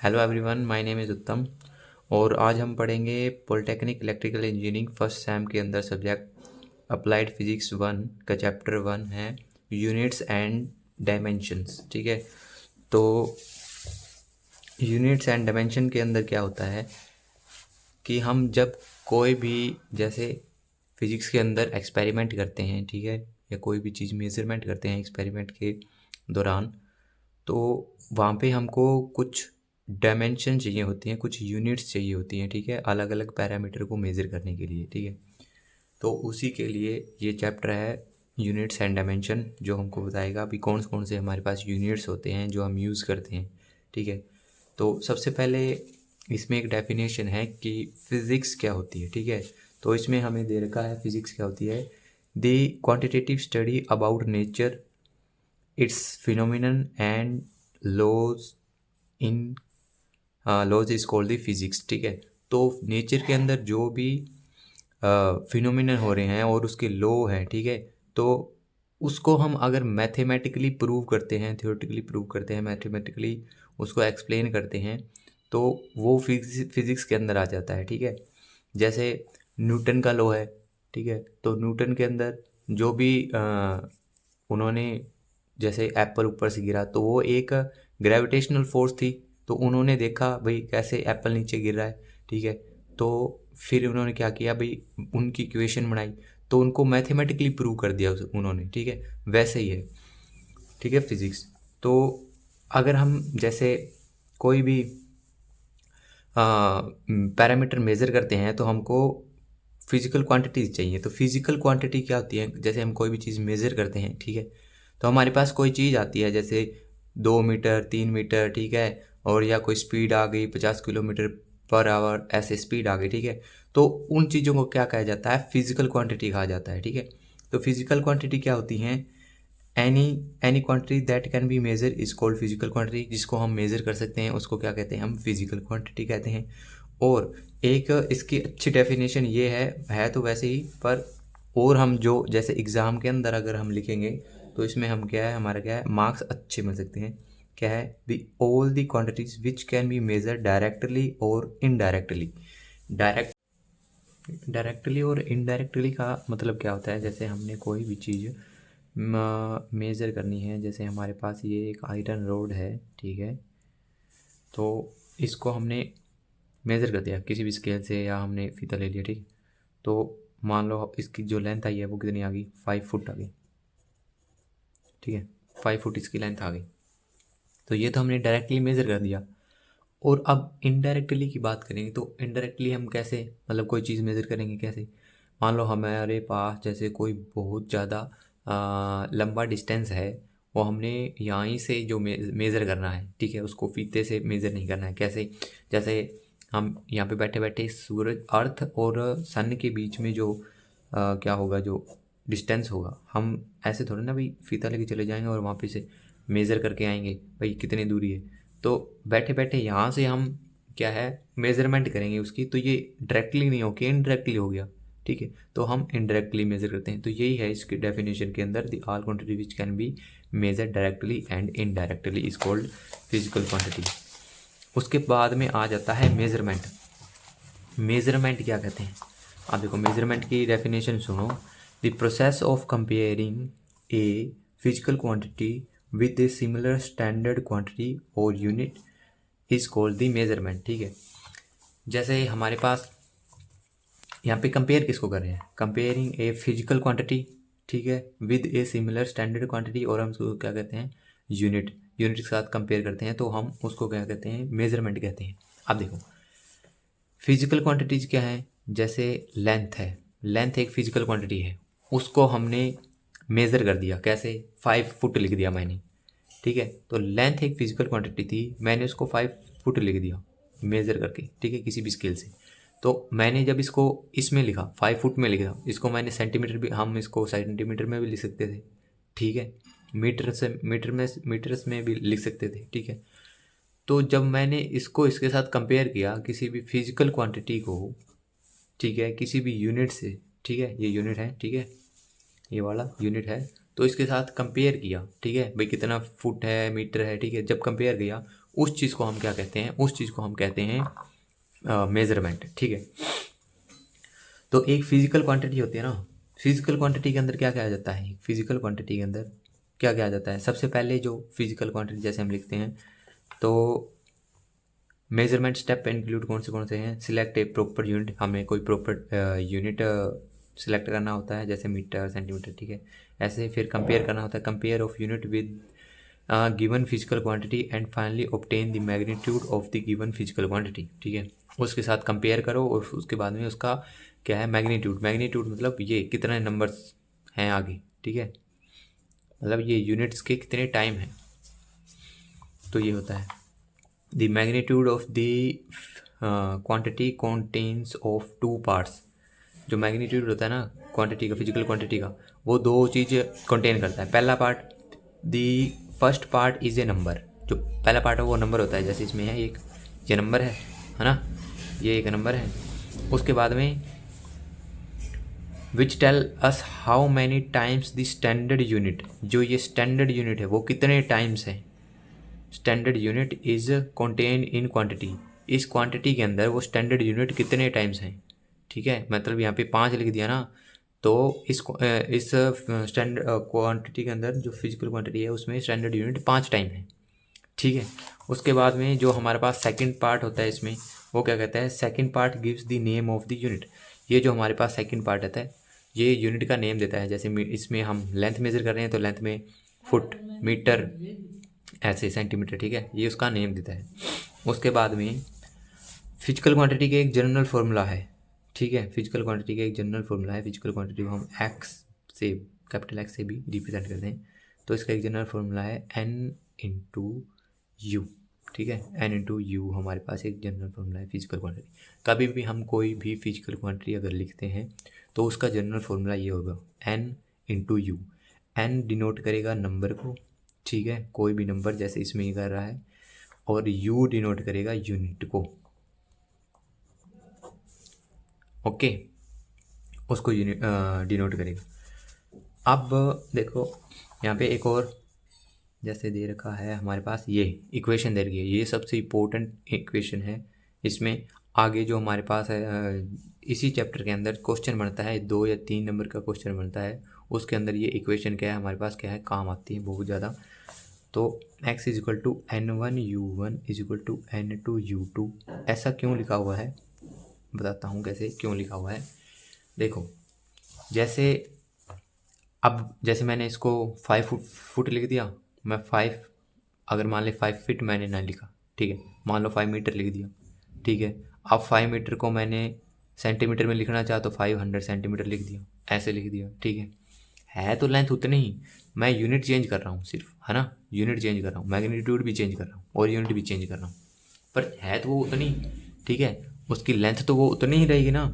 Hello everyone, my name is उत्तम। और आज हम पढ़ेंगे polytechnic electrical engineering first sem के अंदर सब्जेक्ट अप्लाइड फिजिक्स 1 का चैप्टर 1 है यूनिट्स एंड डायमेंशंस। ठीक है, तो यूनिट्स एंड डायमेंशन के अंदर क्या होता है कि हम जब कोई भी जैसे फिजिक्स के अंदर एक्सपेरिमेंट करते हैं, ठीक है, या कोई भी चीज़ मेजरमेंट करते हैं एक्सपेरिमेंट के दौरान, तो वहाँ पे हमको कुछ डायमेंशन चाहिए होती हैं, कुछ यूनिट्स चाहिए होती हैं, ठीक है, अलग अलग पैरामीटर को मेज़र करने के लिए। ठीक है, तो उसी के लिए ये चैप्टर है यूनिट्स एंड डायमेंशन, जो हमको बताएगा अभी कौन कौन से हमारे पास यूनिट्स होते हैं जो हम यूज़ करते हैं। ठीक है, तो सबसे पहले इसमें एक डेफिनेशन है कि फ़िज़िक्स क्या होती है। ठीक है, तो इसमें हमें दे रखा है फ़िज़िक्स क्या होती है, the quantitative study about nature, its phenomenon and laws in laws is called the physics. ठीक है, तो नेचर के अंदर जो भी फिनोमिनन हो रहे हैं और उसके लॉ हैं, ठीक है, तो उसको हम अगर मैथमेटिकली प्रूव करते हैं, थियोरेटिकली प्रूव करते हैं, मैथमेटिकली उसको एक्सप्लेन करते हैं, तो वो फिज़िक्स के अंदर आ जाता है। ठीक है, जैसे न्यूटन का लॉ है। ठीक है, तो न्यूटन के अंदर जो भी उन्होंने, जैसे एप्पल ऊपर से गिरा तो वो एक ग्रेविटेशनल फोर्स थी, तो उन्होंने देखा भाई कैसे एप्पल नीचे गिर रहा है। ठीक है, तो फिर उन्होंने क्या किया भाई, उनकी इक्वेशन बनाई, तो उनको मैथमेटिकली प्रूव कर दिया उन्होंने। ठीक है, वैसे ही है। ठीक है, फिज़िक्स। तो अगर हम जैसे कोई भी पैरामीटर मेज़र करते हैं तो हमको फिज़िकल क्वांटिटीज़ चाहिए। तो फिज़िकल क्वांटिटी क्या होती है, जैसे हम कोई भी चीज़ मेज़र करते हैं, ठीक है, तो हमारे पास कोई चीज़ आती है जैसे 2 मीटर 3 मीटर, ठीक है, और या कोई स्पीड आ गई 50 किलोमीटर पर आवर, ऐसे स्पीड आ गई। ठीक है, तो उन चीज़ों को क्या कहा जाता है, फिज़िकल क्वांटिटी कहा जाता है। ठीक है, तो फिज़िकल क्वांटिटी क्या होती हैं, any any quantity that can be measure is called physical quantity. जिसको हम मेज़र कर सकते हैं उसको क्या कहते हैं, हम फिजिकल क्वांटिटी कहते हैं। और एक इसकी अच्छी डेफिनेशन ये है तो वैसे ही, पर और हम जो जैसे एग्ज़ाम के अंदर अगर हम लिखेंगे तो इसमें हम क्या है, हमारा क्या है, मार्क्स अच्छे मिल सकते हैं। क्या है, the all the quantities which can be measure directly और इनडायरेक्टली। डायरेक्ट डायरेक्टली और इनडायरेक्टली का मतलब क्या होता है, जैसे हमने कोई भी चीज़ मेज़र करनी है, जैसे हमारे पास ये एक आयरन रोड है, ठीक है, तो इसको हमने मेज़र कर दिया किसी भी स्केल से, या हमने फीता ले लिया, ठीक, तो मान लो इसकी जो लेंथ आई है वो कितनी आ गई, 5 फुट आ गई। ठीक है, 5 फुट इसकी लेंथ आ गई, तो ये तो हमने डायरेक्टली मेज़र कर दिया। और अब इनडायरेक्टली की बात करेंगे तो इनडायरेक्टली हम कैसे, मतलब कोई चीज़ मेज़र करेंगे कैसे, मान लो हमारे पास जैसे कोई बहुत ज़्यादा लंबा डिस्टेंस है, वो हमने यहाँ ही से जो मेज़र करना है, ठीक है, उसको फीते से मेज़र नहीं करना है। कैसे, जैसे हम यहाँ पे बैठे बैठे सूरज, अर्थ और सन के बीच में जो क्या होगा, जो डिस्टेंस होगा, हम ऐसे थोड़ा ना भाई फीता लेके चले जाएंगे और वहाँ पे से मेज़र करके आएंगे भाई कितनी दूरी है। तो बैठे बैठे यहाँ से हम क्या है, मेज़रमेंट करेंगे उसकी, तो ये डायरेक्टली नहीं होगी, इनडायरेक्टली हो गया। ठीक है, तो हम इनडायरेक्टली मेज़र करते हैं। तो यही है इसके डेफिनेशन के अंदर, the all quantity which can be measure directly and indirectly is called physical quantity. उसके बाद में आ जाता है मेज़रमेंट। मेज़रमेंट क्या कहते हैं, आप देखो मेज़रमेंट की डेफिनेशन सुनो, the process of comparing a physical quantity with a similar standard quantity और unit is called the measurement. ठीक है, जैसे हमारे पास यहाँ पे कंपेयर किसको कर रहे हैं, कंपेयरिंग ए फिजिकल क्वांटिटी, ठीक है, with a similar standard quantity, और हम उसको क्या कहते हैं, यूनिट। यूनिट के साथ कंपेयर करते हैं तो हम उसको क्या कहते हैं, मेज़रमेंट कहते हैं। अब देखो फिजिकल क्वांटिटीज़ क्या है, जैसे लेंथ है, लेंथ एक फिजिकल क्वांटिटी है, उसको हमने मेज़र कर दिया कैसे, 5 फुट लिख दिया मैंने। ठीक है, तो लेंथ एक फिजिकल क्वांटिटी थी, मैंने उसको 5 फुट लिख दिया मेज़र करके, ठीक है, किसी भी स्केल से। तो मैंने जब इसको इसमें लिखा 5 फुट में लिखा, इसको मैंने सेंटीमीटर भी, हम इसको सेंटीमीटर में भी लिख सकते थे, ठीक है, मीटर से मीटर्स में भी लिख सकते थे। ठीक है, तो जब मैंने इसको इसके साथ कंपेयर किया किसी भी फिजिकल क्वांटिटी को, ठीक है, किसी भी यूनिट से, ठीक है, ये यूनिट है, ठीक है, ये वाला यूनिट है, तो इसके साथ कंपेयर किया, ठीक है भाई कितना फुट है, मीटर है, ठीक है, जब कंपेयर किया उस चीज़ को हम क्या कहते हैं, उस चीज़ को हम कहते हैं मेजरमेंट। ठीक है, तो एक फिजिकल क्वांटिटी होती है ना, फिजिकल क्वांटिटी के अंदर क्या क्या आ जाता है, फिजिकल क्वांटिटी के अंदर क्या क्या आ जाता है। सबसे पहले जो फिजिकल क्वांटिटी जैसे हम लिखते हैं तो मेजरमेंट स्टेप इंक्लूड कौन से हैं, सिलेक्ट ए प्रॉपर यूनिट, हमें कोई प्रॉपर यूनिट सिलेक्ट करना होता है जैसे मीटर सेंटीमीटर। ठीक है, ऐसे फिर कंपेयर करना होता है, compare of unit with given physical quantity and finally obtain the magnitude of the given physical quantity. ठीक है, उसके साथ कंपेयर करो और उसके बाद में उसका क्या है, मैग्नीट्यूड। मैग्नीट्यूड मतलब ये कितने नंबर्स हैं आगे। ठीक है, मतलब ये यूनिट्स के कितने टाइम हैं, तो ये होता है the magnitude of the quantity contains of two parts. जो मैग्नीट्यूड होता है ना क्वांटिटी का, फिजिकल क्वांटिटी का, वो दो चीज़ कंटेन करता है। पहला part, the first part is a number, जो पहला पार्ट है वो नंबर होता है, जैसे इसमें है एक, ये नंबर है ना, ये एक नंबर है। उसके बाद में which tell us how many times the standard unit, जो ये स्टैंडर्ड यूनिट है वो कितने टाइम्स है। Standard unit is contain in quantity, इस क्वांटिटी के अंदर वो स्टैंडर्ड यूनिट कितने टाइम्स हैं। ठीक है, मतलब यहाँ पे 5 लिख दिया ना, तो इस स्टैंडर्ड क्वांटिटी के अंदर जो फिजिकल क्वांटिटी है उसमें स्टैंडर्ड यूनिट 5 टाइम है। ठीक है, उसके बाद में जो हमारे पास सेकंड पार्ट होता है इसमें, वो क्या कहता है, second part gives the name of the unit. ये जो हमारे पास सेकंड पार्ट आता है ये यूनिट का नेम देता है। जैसे इसमें हम लेंथ मेज़र कर रहे हैं तो लेंथ में फुट, मीटर, ऐसे सेंटीमीटर। ठीक है, ये उसका नेम देता है। उसके बाद में फिजिकल क्वांटिटी के एक जनरल फार्मूला है। ठीक है, फिजिकल क्वांटिटी का एक जनरल फार्मूला है, फिजिकल क्वांटिटी को हम एक्स से, कैपिटल एक्स से भी रिप्रेजेंट करते हैं। तो इसका एक जनरल फार्मूला है एन इंटू यू। ठीक है, एन इंटू यू हमारे पास एक जनरल फार्मूला है फिजिकल क्वांटिटी। कभी भी हम कोई भी फिजिकल क्वांटिटी अगर लिखते हैं तो उसका जनरल फार्मूला ये होगा N into U. N denote करेगा नंबर को, ठीक है, कोई भी नंबर जैसे इसमें ही कर रहा है, और यू डिनोट करेगा यूनिट को। ओके, उसको यूनिट डिनोट करेगा। अब देखो यहाँ पे एक और जैसे दे रखा है हमारे पास, ये इक्वेशन दे रखी है, ये सबसे इम्पोर्टेंट इक्वेशन है। इसमें आगे जो हमारे पास है इसी चैप्टर के अंदर क्वेश्चन बनता है, 2 या 3 नंबर का क्वेश्चन बनता है, उसके अंदर ये इक्वेशन क्या है हमारे पास, क्या है, काम आती है बहुत ज़्यादा। तो x is equal to n1u1 is equal to n2u2, ऐसा क्यों लिखा हुआ है बताता हूँ कैसे क्यों लिखा हुआ है। देखो जैसे अब जैसे मैंने इसको 5 फुट लिख दिया, मैं 5, अगर मान ले 5 फीट मैंने ना लिखा, ठीक है, मान लो 5 मीटर लिख दिया। ठीक है, अब 5 मीटर को मैंने सेंटीमीटर में लिखना चाहा तो 500 सेंटीमीटर लिख दिया, ऐसे लिख दिया। ठीक है तो लेंथ उतनी ही, मैं यूनिट चेंज कर रहा हूँ सिर्फ, है ना, यूनिट चेंज कर रहा हूँ, मैग्नीट्यूड भी चेंज कर रहा हूँ और यूनिट भी चेंज कर रहा हूँ, पर है तो वो उतनी। ठीक है, उसकी लेंथ तो वो उतनी ही रहेगी ना,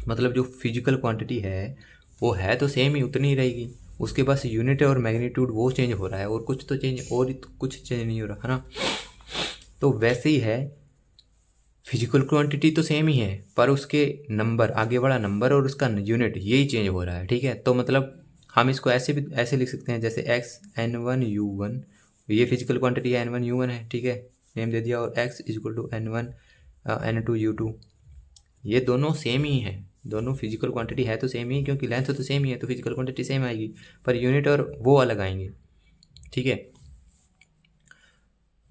मतलब जो फिजिकल क्वांटिटी है वो है तो सेम ही, उतनी ही रहेगी, उसके बस यूनिट और मैग्नीट्यूड वो चेंज हो रहा है, और कुछ तो चेंज, और कुछ चेंज नहीं हो रहा, है ना। तो वैसे ही है, फिजिकल क्वांटिटी तो सेम ही है, पर उसके नंबर, आगे वाला नंबर और उसका यूनिट यही चेंज हो रहा है। ठीक है, तो मतलब हम इसको ऐसे भी ऐसे लिख सकते हैं जैसे एक्स n1u1, ये फिजिकल क्वांटिटी है n1u1 है, ठीक है, नेम दे दिया, और x is equal to n1 n2u2, ये दोनों सेम ही है, दोनों फिजिकल क्वांटिटी है तो सेम ही, क्योंकि लेंथ तो सेम ही है तो फिजिकल क्वांटिटी सेम आएगी, पर यूनिट और वो अलग आएंगे। ठीक है,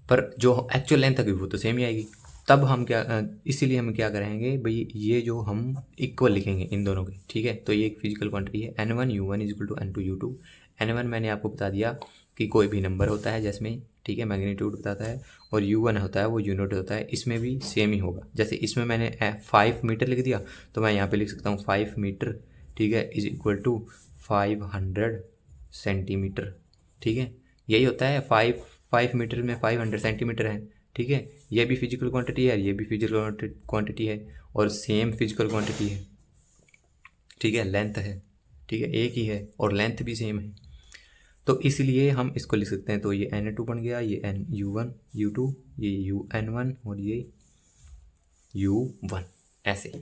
पर जो एक्चुअल लेंथ है वो तो सेम ही आएगी। तब हम क्या इसीलिए हम क्या करेंगे भाई, ये जो हम इक्वल लिखेंगे इन दोनों के। ठीक है, तो ये एक फिजिकल क्वांटिटी है n1u1 is equal to n2u2। n1 मैंने आपको बता दिया कि कोई भी नंबर होता है जिसमें, ठीक है, मैग्नीट्यूड बताता है, और u1 होता है वो यूनिट होता है, इसमें भी सेम ही होगा। जैसे इसमें मैंने 5 मीटर लिख दिया तो मैं यहाँ पे लिख सकता हूँ 5 मीटर, ठीक है, इज इक्वल टू 500 सेंटीमीटर। ठीक है, यही होता है, 5 मीटर में 500 सेंटीमीटर है। ठीक है, ये भी फिजिकल क्वांटिटी है, ये भी फिजिकल क्वांटिटी है, और सेम फिजिकल क्वांटिटी है। ठीक है, लेंथ है, ठीक है, एक ही है और लेंथ भी सेम है, तो इसलिए हम इसको लिख सकते हैं। तो ये n2 बन गया, ये u1 u2, ये un1 और ये u1, ऐसे।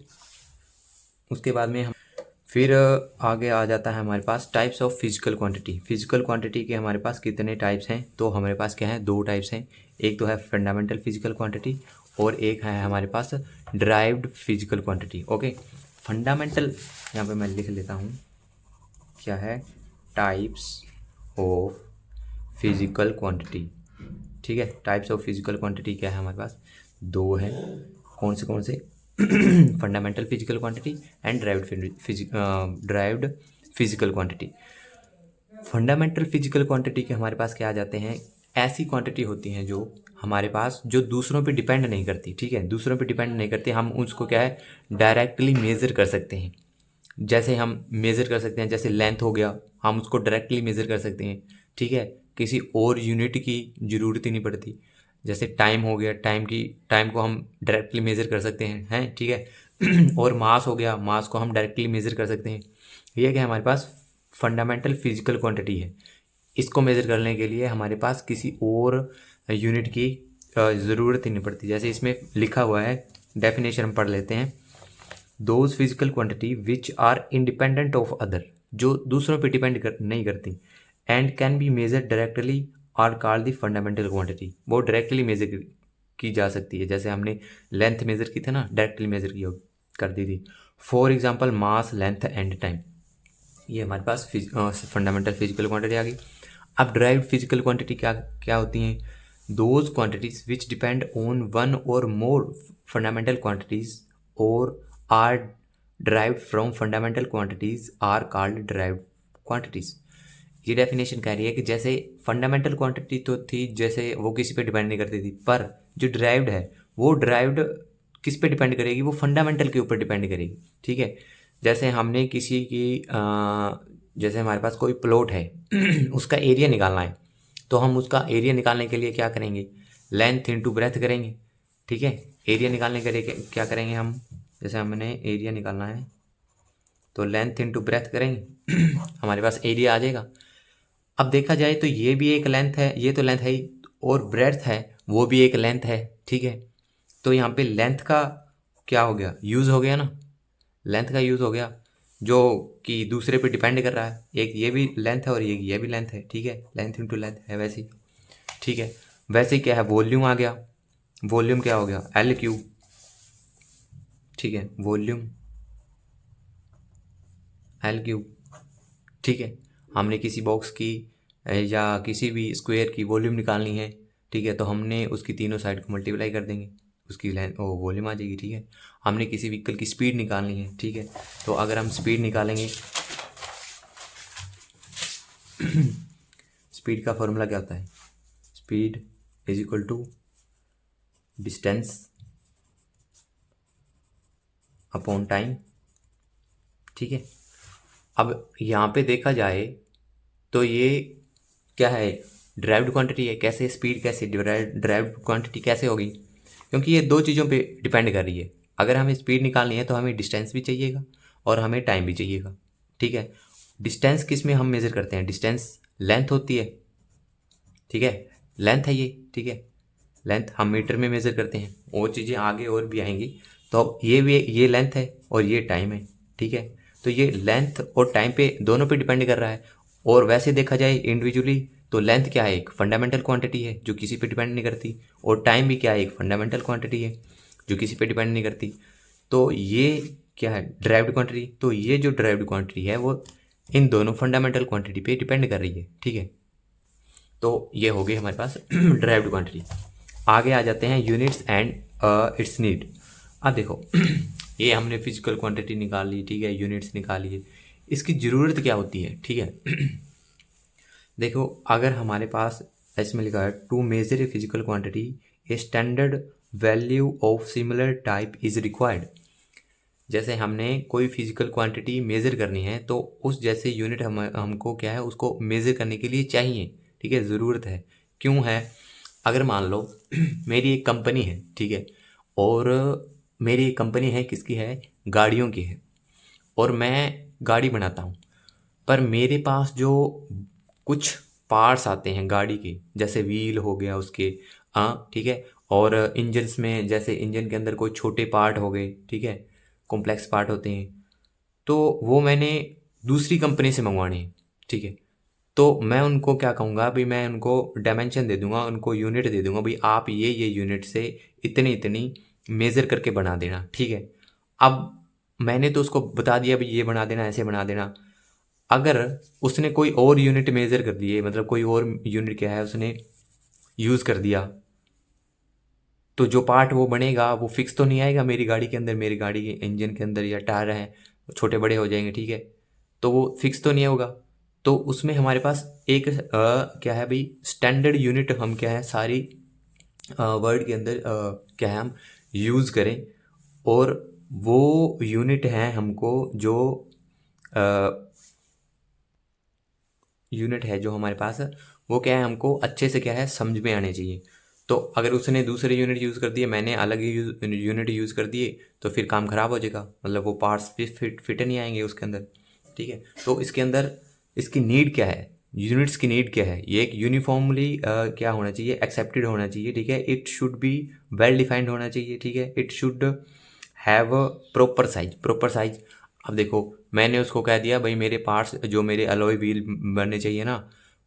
उसके बाद में हम फिर आगे आ जाता है हमारे पास types of physical quantity. Physical quantity के हमारे पास कितने टाइप्स हैं, तो हमारे पास क्या है, दो टाइप्स हैं। एक तो है फंडामेंटल फिजिकल क्वांटिटी और एक है हमारे पास derived physical quantity. Okay, fundamental यहाँ पे मैं लिख लेता हूँ क्या है, टाइप्स ऑफ फिजिकल क्वांटिटी। ठीक है, टाइप्स ऑफ फिजिकल क्वांटिटी क्या है हमारे पास, दो हैं। कौन से fundamental physical quantity and derived physical quantity. Fundamental physical quantity के हमारे पास क्या आ जाते हैं, ऐसी क्वांटिटी होती हैं जो हमारे पास जो दूसरों पे डिपेंड नहीं करती। ठीक है, दूसरों पे डिपेंड नहीं करती, हम उसको क्या है डायरेक्टली मेज़र कर सकते हैं। जैसे हम मेज़र कर सकते हैं, जैसे लेंथ हो गया, हम उसको डायरेक्टली मेज़र कर सकते हैं। ठीक है, किसी और यूनिट की ज़रूरत ही नहीं पड़ती। जैसे टाइम हो गया, टाइम को हम डायरेक्टली मेज़र कर सकते हैं ठीक है। और मास हो गया, मास को हम डायरेक्टली मेज़र कर सकते हैं। ये क्या हमारे पास फंडामेंटल फिजिकल क्वांटिटी है। इसको मेज़र करने के लिए हमारे पास किसी और यूनिट की ज़रूरत ही नहीं पड़ती। जैसे इसमें लिखा हुआ है, डेफिनेशन हम पढ़ लेते हैं। Those physical quantity which are independent of other, जो दूसरों पे नहीं करती, and can be measure directly are called the fundamental quantity. वो डायरेक्टली मेजर की जा सकती है। जैसे हमने लेंथ मेजर की थी ना, डायरेक्टली मेजर की कर दी थी। For example mass, length and time, ये हमारे पास फंडामेंटल फिजिकल क्वांटिटी आ गई। अब ड्राइव्ड फिजिकल क्वांटिटी क्या क्या होती हैं, those quantities which depend on one और मोर फंडामेंटल क्वांटिटीज और are derived from fundamental quantities are called derived quantities. ये डेफिनेशन कह रही है कि जैसे फंडामेंटल क्वांटिटी तो थी, जैसे वो किसी पे डिपेंड नहीं करती थी, पर जो ड्राइव्ड है वो ड्राइव्ड किस पे डिपेंड करेगी, वो फंडामेंटल के ऊपर डिपेंड करेगी। ठीक है, जैसे हमने किसी की जैसे हमारे पास कोई प्लॉट है उसका एरिया निकालना है, तो हम उसका एरिया निकालने के लिए क्या करेंगे, लेंथ इंटू ब्रेथ करेंगे। ठीक है, एरिया निकालने के लिए क्या करेंगे हम, जैसे हमने एरिया निकालना है तो लेंथ इंटू ब्रेथ करेंगे हमारे पास एरिया आ जाएगा। अब देखा जाए तो ये भी एक लेंथ है, ये तो लेंथ है ही, और ब्रेथ है वो भी एक लेंथ है। ठीक है, तो यहाँ पे लेंथ का क्या हो गया, यूज़ हो गया ना, लेंथ का यूज़ हो गया जो कि दूसरे पे डिपेंड कर रहा है। एक ये भी लेंथ है और ये भी लेंथ है। ठीक है, लेंथ इंटू लेंथ है वैसे ही। ठीक है, वैसे ही क्या है, वॉल्यूम आ गया, वॉल्यूम क्या हो गया, एल क्यू। ठीक है, वॉल्यूम एल क्यू। ठीक है, हमने किसी बॉक्स की या किसी भी स्क्वायर की वॉल्यूम निकालनी है। ठीक है, तो हमने उसकी तीनों साइड को मल्टीप्लाई कर देंगे, उसकी लेंथ ओ वॉल्यूम आ जाएगी। ठीक है, हमने किसी व्हीकल की स्पीड निकालनी है। ठीक है, तो अगर हम स्पीड निकालेंगे स्पीड का फॉर्मूला क्या होता है, speed is equal to distance upon time. ठीक है, अब यहाँ पे देखा जाए तो ये क्या है, ड्राइव्ड क्वांटिटी है। कैसे स्पीड, कैसे ड्राइव्ड क्वांटिटी कैसे होगी, क्योंकि ये दो चीज़ों पे डिपेंड कर रही है। अगर हमें स्पीड निकालनी है तो हमें डिस्टेंस भी चाहिएगा और हमें टाइम भी चाहिएगा। ठीक है, डिस्टेंस किस में हम मेज़र करते हैं, डिस्टेंस लेंथ होती है। ठीक है, लेंथ है ये। ठीक है, लेंथ हम मीटर में मेज़र करते हैं, और चीज़ें आगे और भी आएंगी। तो ये लेंथ है और ये टाइम है। ठीक है, तो ये लेंथ और टाइम पे दोनों पे डिपेंड कर रहा है। और वैसे देखा जाए इंडिविजुअली तो लेंथ क्या है, एक फंडामेंटल क्वांटिटी है जो किसी पे डिपेंड नहीं करती, और टाइम भी क्या है, एक फंडामेंटल क्वांटिटी है जो किसी पे डिपेंड नहीं करती। तो ये क्या है, ड्राइव्ड क्वांटिटी। तो ये जो ड्राइव्ड क्वांटिटी है वो इन दोनों फंडामेंटल क्वांटिटी पे डिपेंड कर रही है। ठीक है, तो ये हो गई हमारे पास ड्राइव्ड क्वांटिटी। आगे आ जाते हैं यूनिट्स एंड इट्स नीड। अब देखो ये हमने फिजिकल क्वांटिटी निकाल ली। ठीक है, यूनिट्स निकाली है, इसकी ज़रूरत क्या होती है। ठीक है देखो, अगर हमारे पास इसमें लिखा है to measure a physical quantity a standard value of similar type is required. जैसे हमने कोई फिजिकल क्वांटिटी मेज़र करनी है तो उस जैसे यूनिट हमको क्या है, उसको मेज़र करने के लिए चाहिए। ठीक है, ज़रूरत है। क्यों है, अगर मान लो मेरी एक कंपनी है। ठीक है, और मेरी एक कंपनी है, किसकी है, गाड़ियों की है, और मैं गाड़ी बनाता हूँ। पर मेरे पास जो कुछ पार्ट्स आते हैं गाड़ी के, जैसे व्हील हो गया उसके, हाँ ठीक है, और इंजन्स में जैसे इंजन के अंदर कोई छोटे पार्ट हो गए। ठीक है, कॉम्प्लेक्स पार्ट होते हैं, तो वो मैंने दूसरी कंपनी से मंगवाने हैं, ठीक है। तो मैं उनको क्या कहूँगा भाई, मैं उनको डायमेंशन दे दूंगा, उनको यूनिट दे दूंगा भाई, आप ये यूनिट से इतनी इतनी मेज़र करके बना देना, ठीक है। अब मैंने तो उसको बता दिया भाई ये बना देना, ऐसे बना देना। अगर उसने कोई और यूनिट मेज़र कर दिए, मतलब कोई और यूनिट क्या है उसने यूज़ कर दिया, तो जो पार्ट वो बनेगा वो फिक्स तो नहीं आएगा मेरी गाड़ी के अंदर, मेरी गाड़ी के इंजन के अंदर या टायर हैं छोटे बड़े हो जाएंगे, ठीक है। तो वो फिक्स तो नहीं होगा। तो उसमें हमारे पास एक क्या है भाई, स्टैंडर्ड यूनिट हम क्या है सारी वर्ड के अंदर क्या है हम यूज़ करें। और वो यूनिट हैं हमको जो यूनिट है जो हमारे पास है, वो क्या है हमको अच्छे से क्या है समझ में आने चाहिए। तो अगर उसने दूसरे यूनिट यूज़ कर दिए, मैंने अलग यूनिट यूज़ कर दिए, तो फिर काम ख़राब हो जाएगा, मतलब वो पार्ट्स फिट नहीं आएंगे उसके अंदर, ठीक है। तो इसके अंदर इसकी नीड क्या है, यूनिट्स की नीड क्या है, ये एक यूनिफॉर्मली क्या होना चाहिए, एक्सेप्टेड होना चाहिए, ठीक है। It should be well defined होना चाहिए, ठीक है। It should have a proper size. अब देखो, मैंने उसको कह दिया भाई मेरे पार्ट्स जो मेरे अलॉय व्हील बनने चाहिए ना,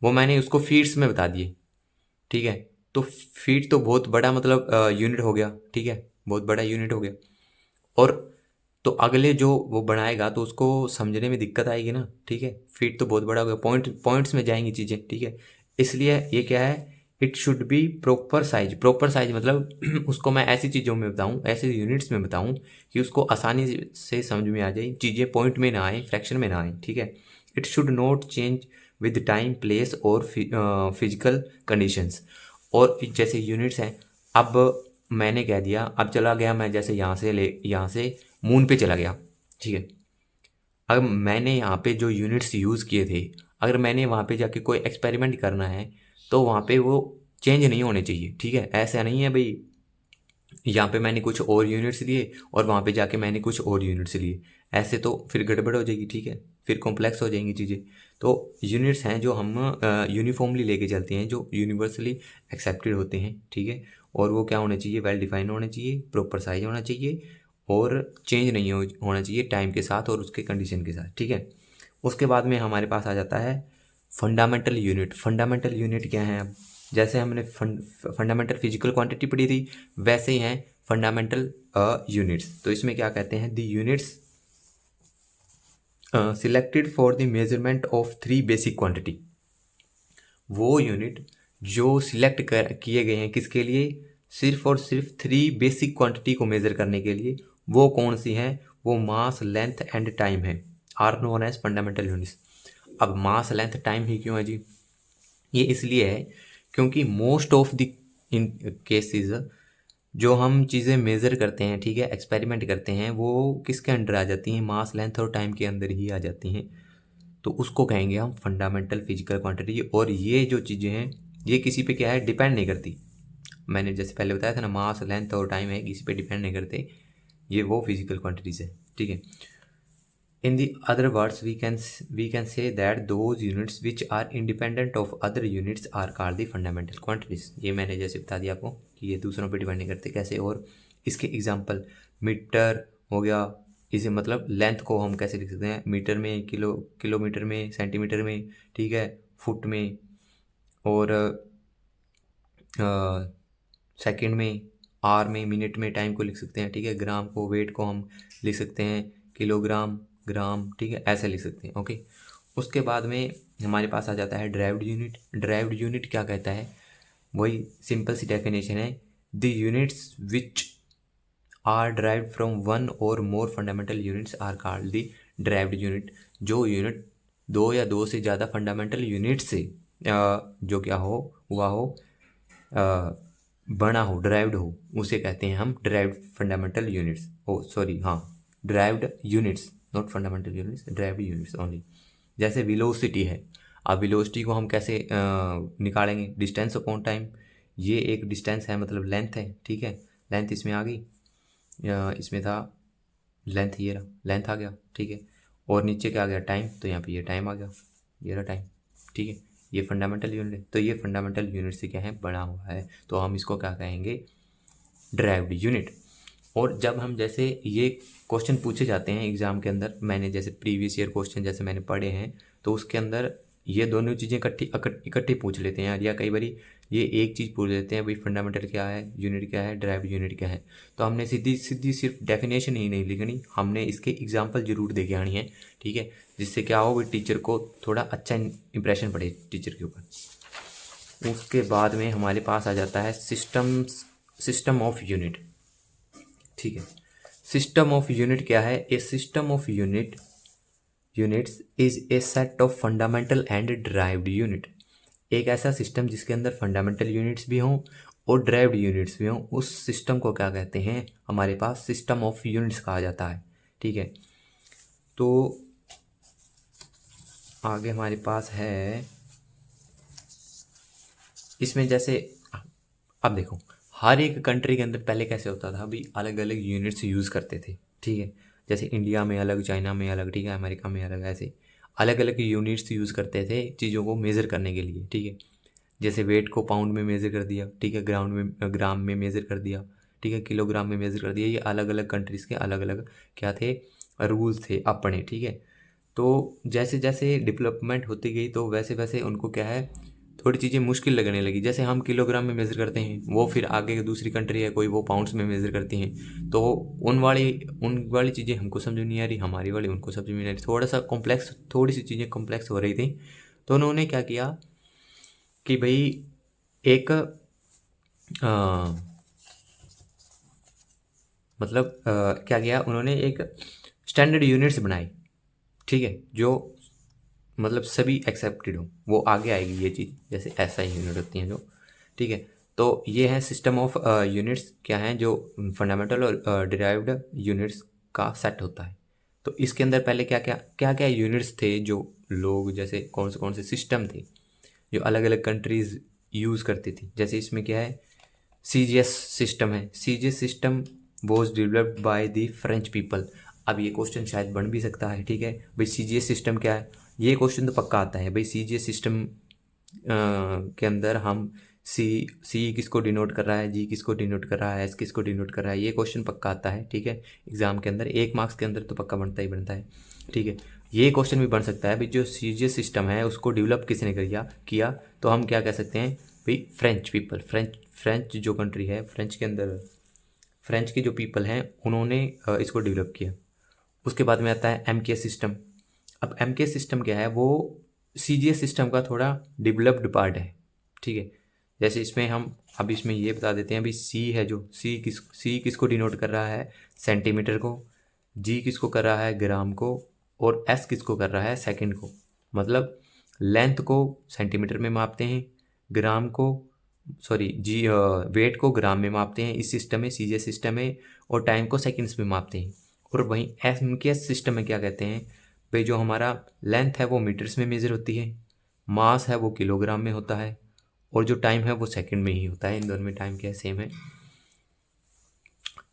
वो मैंने उसको फीट्स में बता दिए, ठीक है। तो फीट तो बहुत बड़ा मतलब यूनिट हो गया, ठीक है, बहुत बड़ा यूनिट हो गया। और तो अगले जो वो बनाएगा तो उसको समझने में दिक्कत आएगी ना, ठीक है। फीट तो बहुत बड़ा हो गया, पॉइंट्स में जाएंगी चीज़ें, ठीक है। इसलिए ये क्या है, it should be proper size मतलब उसको मैं ऐसी चीज़ों में बताऊँ, ऐसे यूनिट्स में बताऊँ कि उसको आसानी से समझ में आ जाए, चीज़ें पॉइंट में ना आए, फ्रैक्शन में ना आए, ठीक है। It should not change with time place और फिजिकल कंडीशंस। और जैसे यूनिट्स हैं, अब मैंने कह दिया, अब चला गया मैं जैसे यहाँ से मून पे चला गया, ठीक है। अब मैंने यहाँ पे जो यूनिट्स यूज़ किए थे, अगर मैंने वहाँ पे जाके कोई एक्सपेरिमेंट करना है तो वहाँ पे वो चेंज नहीं होने चाहिए, ठीक है। ऐसा नहीं है भाई यहाँ पे मैंने कुछ और यूनिट्स लिए और वहाँ पे जाके मैंने कुछ और यूनिट्स लिए, ऐसे तो फिर गड़बड़ हो जाएगी, ठीक है, फिर कॉम्प्लेक्स हो जाएंगी चीज़ें। तो यूनिट्स हैं जो हम यूनिफॉर्मली लेके चलते हैं, जो यूनिवर्सली एक्सेप्टेड होते हैं, ठीक है। और वो क्या होना चाहिए, वेल डिफाइंड होना चाहिए, प्रॉपर साइज होना चाहिए, और चेंज नहीं होना चाहिए टाइम के साथ और उसके कंडीशन के साथ, ठीक है। उसके बाद में हमारे पास आ जाता है फंडामेंटल यूनिट। फंडामेंटल यूनिट क्या है, अब जैसे हमने फंडामेंटल फिजिकल क्वांटिटी पढ़ी थी, वैसे ही हैं फंडामेंटल यूनिट्स। तो इसमें क्या कहते हैं, the units selected for the measurement of three basic quantity. वो यूनिट जो सिलेक्ट कर किए गए हैं किसके लिए, सिर्फ और सिर्फ थ्री बेसिक क्वांटिटी को मेज़र करने के लिए, वो कौन सी हैं, वो मास, लेंथ एंड टाइम है, are known as fundamental units. अब मास, लेंथ, टाइम ही क्यों है जी, ये इसलिए है क्योंकि most of the in cases जो हम चीज़ें मेज़र करते हैं, ठीक है, एक्सपेरिमेंट करते हैं, वो किसके अंडर आ जाती हैं, मास, लेंथ और टाइम के अंदर ही आ जाती हैं। तो उसको कहेंगे हम फंडामेंटल फिजिकल क्वांटिटी। और ये जो चीज़ें हैं ये किसी पे क्या है डिपेंड नहीं करती, मैंने जैसे पहले बताया था ना, मास, लेंथ और टाइम है, किसी पे डिपेंड नहीं करते, ये वो फिजिकल क्वांटिटीज़ है, ठीक है। In the other words, we can say that those units which are independent of other units are called the fundamental quantities। ये मैंने जैसे बता दिया आपको कि ये दूसरों पे डिपेंड नहीं करते, कैसे। और इसके एग्जांपल मीटर हो गया, इसे मतलब लेंथ को हम कैसे लिख सकते हैं, मीटर में, किलोमीटर में, सेंटीमीटर में, ठीक है, फुट में, और सेकंड में, आर में, मिनट में टाइम को लिख सकते हैं, ठीक है। ग्राम को, वेट को हम लिख सकते हैं किलोग्राम, ग्राम, ठीक है, ऐसे लिख सकते हैं, ओके। उसके बाद में हमारे पास आ जाता है ड्राइव्ड यूनिट। ड्राइव्ड यूनिट क्या कहता है, वही सिंपल सी डेफिनेशन है, the units which are derived from one और more fundamental units are called the derived unit. जो यूनिट दो या दो से ज़्यादा फंडामेंटल यूनिट से जो क्या हो, हुआ हो, बना हो, ड्राइव्ड हो, उसे कहते हैं हम ड्राइव्ड फंडामेंटल यूनिट्स। ओ सॉरी, हाँ, derived units, not fundamental units, derived units only. जैसे वेलोसिटी है, अब वेलोसिटी को हम कैसे निकालेंगे, डिस्टेंस अपॉन टाइम। ये एक डिस्टेंस है, मतलब लेंथ है, ठीक है, लेंथ इसमें आ गई, इसमें था लेंथ, ये रहा लेंथ आ गया, ठीक है। और नीचे क्या आ गया, टाइम, तो यहाँ पे ये टाइम आ गया, ये रहा टाइम, ठीक है। ये फंडामेंटल यूनिट है, तो ये फंडामेंटल यूनिट से क्या है, बना हुआ है, तो हम इसको क्या कहेंगे, ड्राइव्ड यूनिट। और जब हम जैसे ये क्वेश्चन पूछे जाते हैं एग्ज़ाम के अंदर, मैंने जैसे प्रीवियस ईयर क्वेश्चन जैसे मैंने पढ़े हैं, तो उसके अंदर ये दोनों चीज़ें इकट्ठी पूछ लेते हैं, या कई बारी ये एक चीज़ पूछ लेते हैं, भाई फंडामेंटल क्या है, यूनिट क्या है, ड्राइव्ड यूनिट क्या है। तो हमने सीधी सीधी सिर्फ डेफिनेशन ही नहीं लिखनी, हमने इसके एग्जाम्पल जरूर देके आनी है, ठीक है, जिससे क्या हो भाई टीचर को थोड़ा अच्छा इंप्रेशन पड़े टीचर के ऊपर। उसके बाद में हमारे पास आ जाता है सिस्टम ऑफ यूनिट, ठीक है। सिस्टम ऑफ यूनिट क्या है? A system of units is a set of fundamental and derived unit. एक ऐसा सिस्टम जिसके अंदर फंडामेंटल यूनिट्स भी हों और ड्राइव्ड यूनिट्स भी हों, उस सिस्टम को क्या कहते हैं? हमारे पास सिस्टम ऑफ यूनिट्स कहा जाता है, ठीक है। तो आगे हमारे पास है इसमें जैसे, अब देखो हर एक कंट्री के अंदर पहले कैसे होता था, अभी अलग अलग यूनिट्स यूज़ करते थे, ठीक है। जैसे इंडिया में अलग, चाइना में अलग, ठीक है, अमेरिका में अलग, ऐसे अलग अलग यूनिट्स यूज़ करते थे चीज़ों को मेज़र करने के लिए, ठीक है। जैसे वेट को पाउंड में मेज़र कर दिया, ठीक है, ग्राम में मेज़र कर दिया, ठीक है, किलोग्राम में मेज़र कर दिया। ये अलग अलग कंट्रीज़ के अलग अलग क्या थे, रूल्स थे अपने, ठीक है। तो जैसे जैसे डेवलपमेंट होती गई तो वैसे वैसे उनको क्या है, थोड़ी चीज़ें मुश्किल लगने लगी। जैसे हम किलोग्राम में मेज़र करते हैं, वो फिर आगे दूसरी कंट्री है कोई, वो पाउंड्स में मेज़र करती हैं, तो उन वाली चीज़ें हमको समझ में नहीं आ रही, हमारी वाली उनको समझ में नहीं आ रही, थोड़ी सी चीज़ें कॉम्प्लेक्स हो रही थी। तो उन्होंने क्या किया कि भाई एक क्या किया उन्होंने, एक स्टैंडर्ड यूनिट्स बनाई, ठीक है, जो मतलब सभी एक्सेप्टेड हो, वो आगे आएगी ये चीज़, जैसे SI यूनिट होती हैं जो, ठीक है। तो ये है सिस्टम ऑफ यूनिट्स, क्या हैं, जो फंडामेंटल और डिराइव्ड यूनिट्स का सेट होता है। तो इसके अंदर पहले क्या क्या यूनिट्स थे, जो लोग जैसे कौन से सिस्टम थे जो अलग अलग कंट्रीज़ यूज़ करती थी। जैसे इसमें क्या है, CGS सिस्टम है। CGS system was developed by the French people. अब ये क्वेश्चन शायद बन भी सकता है, ठीक है भाई, CGS सिस्टम क्या है, ये क्वेश्चन तो पक्का आता है भाई। CGS सिस्टम के अंदर हम सी किसको डिनोट कर रहा है, जी किसको डिनोट कर रहा है, एस किसको डिनोट कर रहा है, ये क्वेश्चन पक्का आता है, ठीक है। एग्जाम के अंदर 1 मार्क्स के अंदर तो पक्का बनता ही बनता है, ठीक है। ये क्वेश्चन भी बन सकता है भाई, जो CGS सिस्टम है उसको डेवलप किसने किया, तो हम क्या कह सकते हैं भाई, फ्रेंच पीपल। फ्रेंच जो कंट्री है, फ्रेंच के अंदर फ्रेंच के जो पीपल हैं उन्होंने इसको डेवलप किया। उसके बाद में आता है MKS सिस्टम। अब MKS सिस्टम क्या है, वो CGS सिस्टम का थोड़ा डेवलप्ड पार्ट है, ठीक है। जैसे इसमें हम अब इसमें ये बता देते हैं, अभी C है, जो C किसको डिनोट कर रहा है, सेंटीमीटर को, G किसको कर रहा है, ग्राम को, और S किसको कर रहा है, सेकंड को। मतलब लेंथ को सेंटीमीटर में मापते हैं, ग्राम को वेट को ग्राम में मापते हैं इस सिस्टम में, CGS सिस्टम में, और टाइम को सेकंड्स में मापते हैं। और वहीं MKS सिस्टम में क्या कहते हैं भाई, जो हमारा लेंथ है वो मीटर्स में मेज़र होती है, मास है वो किलोग्राम में होता है, और जो टाइम है वो सेकंड में ही होता है। इन दोनों में टाइम क्या है, सेम है।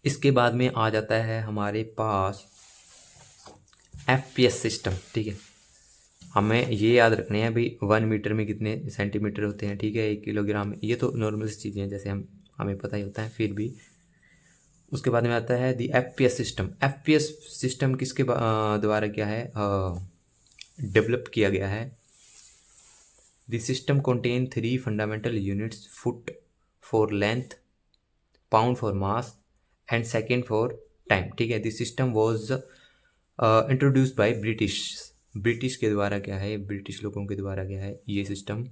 इसके बाद में आ जाता है हमारे पास FPS सिस्टम, ठीक है। हमें ये याद रखने हैं भाई, 1 मीटर में कितने सेंटीमीटर होते हैं, ठीक है, 1 किलोग्राम में, ये तो नॉर्मल चीज़ें हैं, जैसे हमें पता ही होता है, फिर भी। उसके बाद में आता है दी FPS सिस्टम। FPS सिस्टम किसके द्वारा क्या है, डेवलप किया गया है। The system contain 3 fundamental units, foot for length, pound for mass, and second for time, ठीक है। This system was introduced by British के द्वारा क्या है, ब्रिटिश लोगों के द्वारा क्या है, ये सिस्टम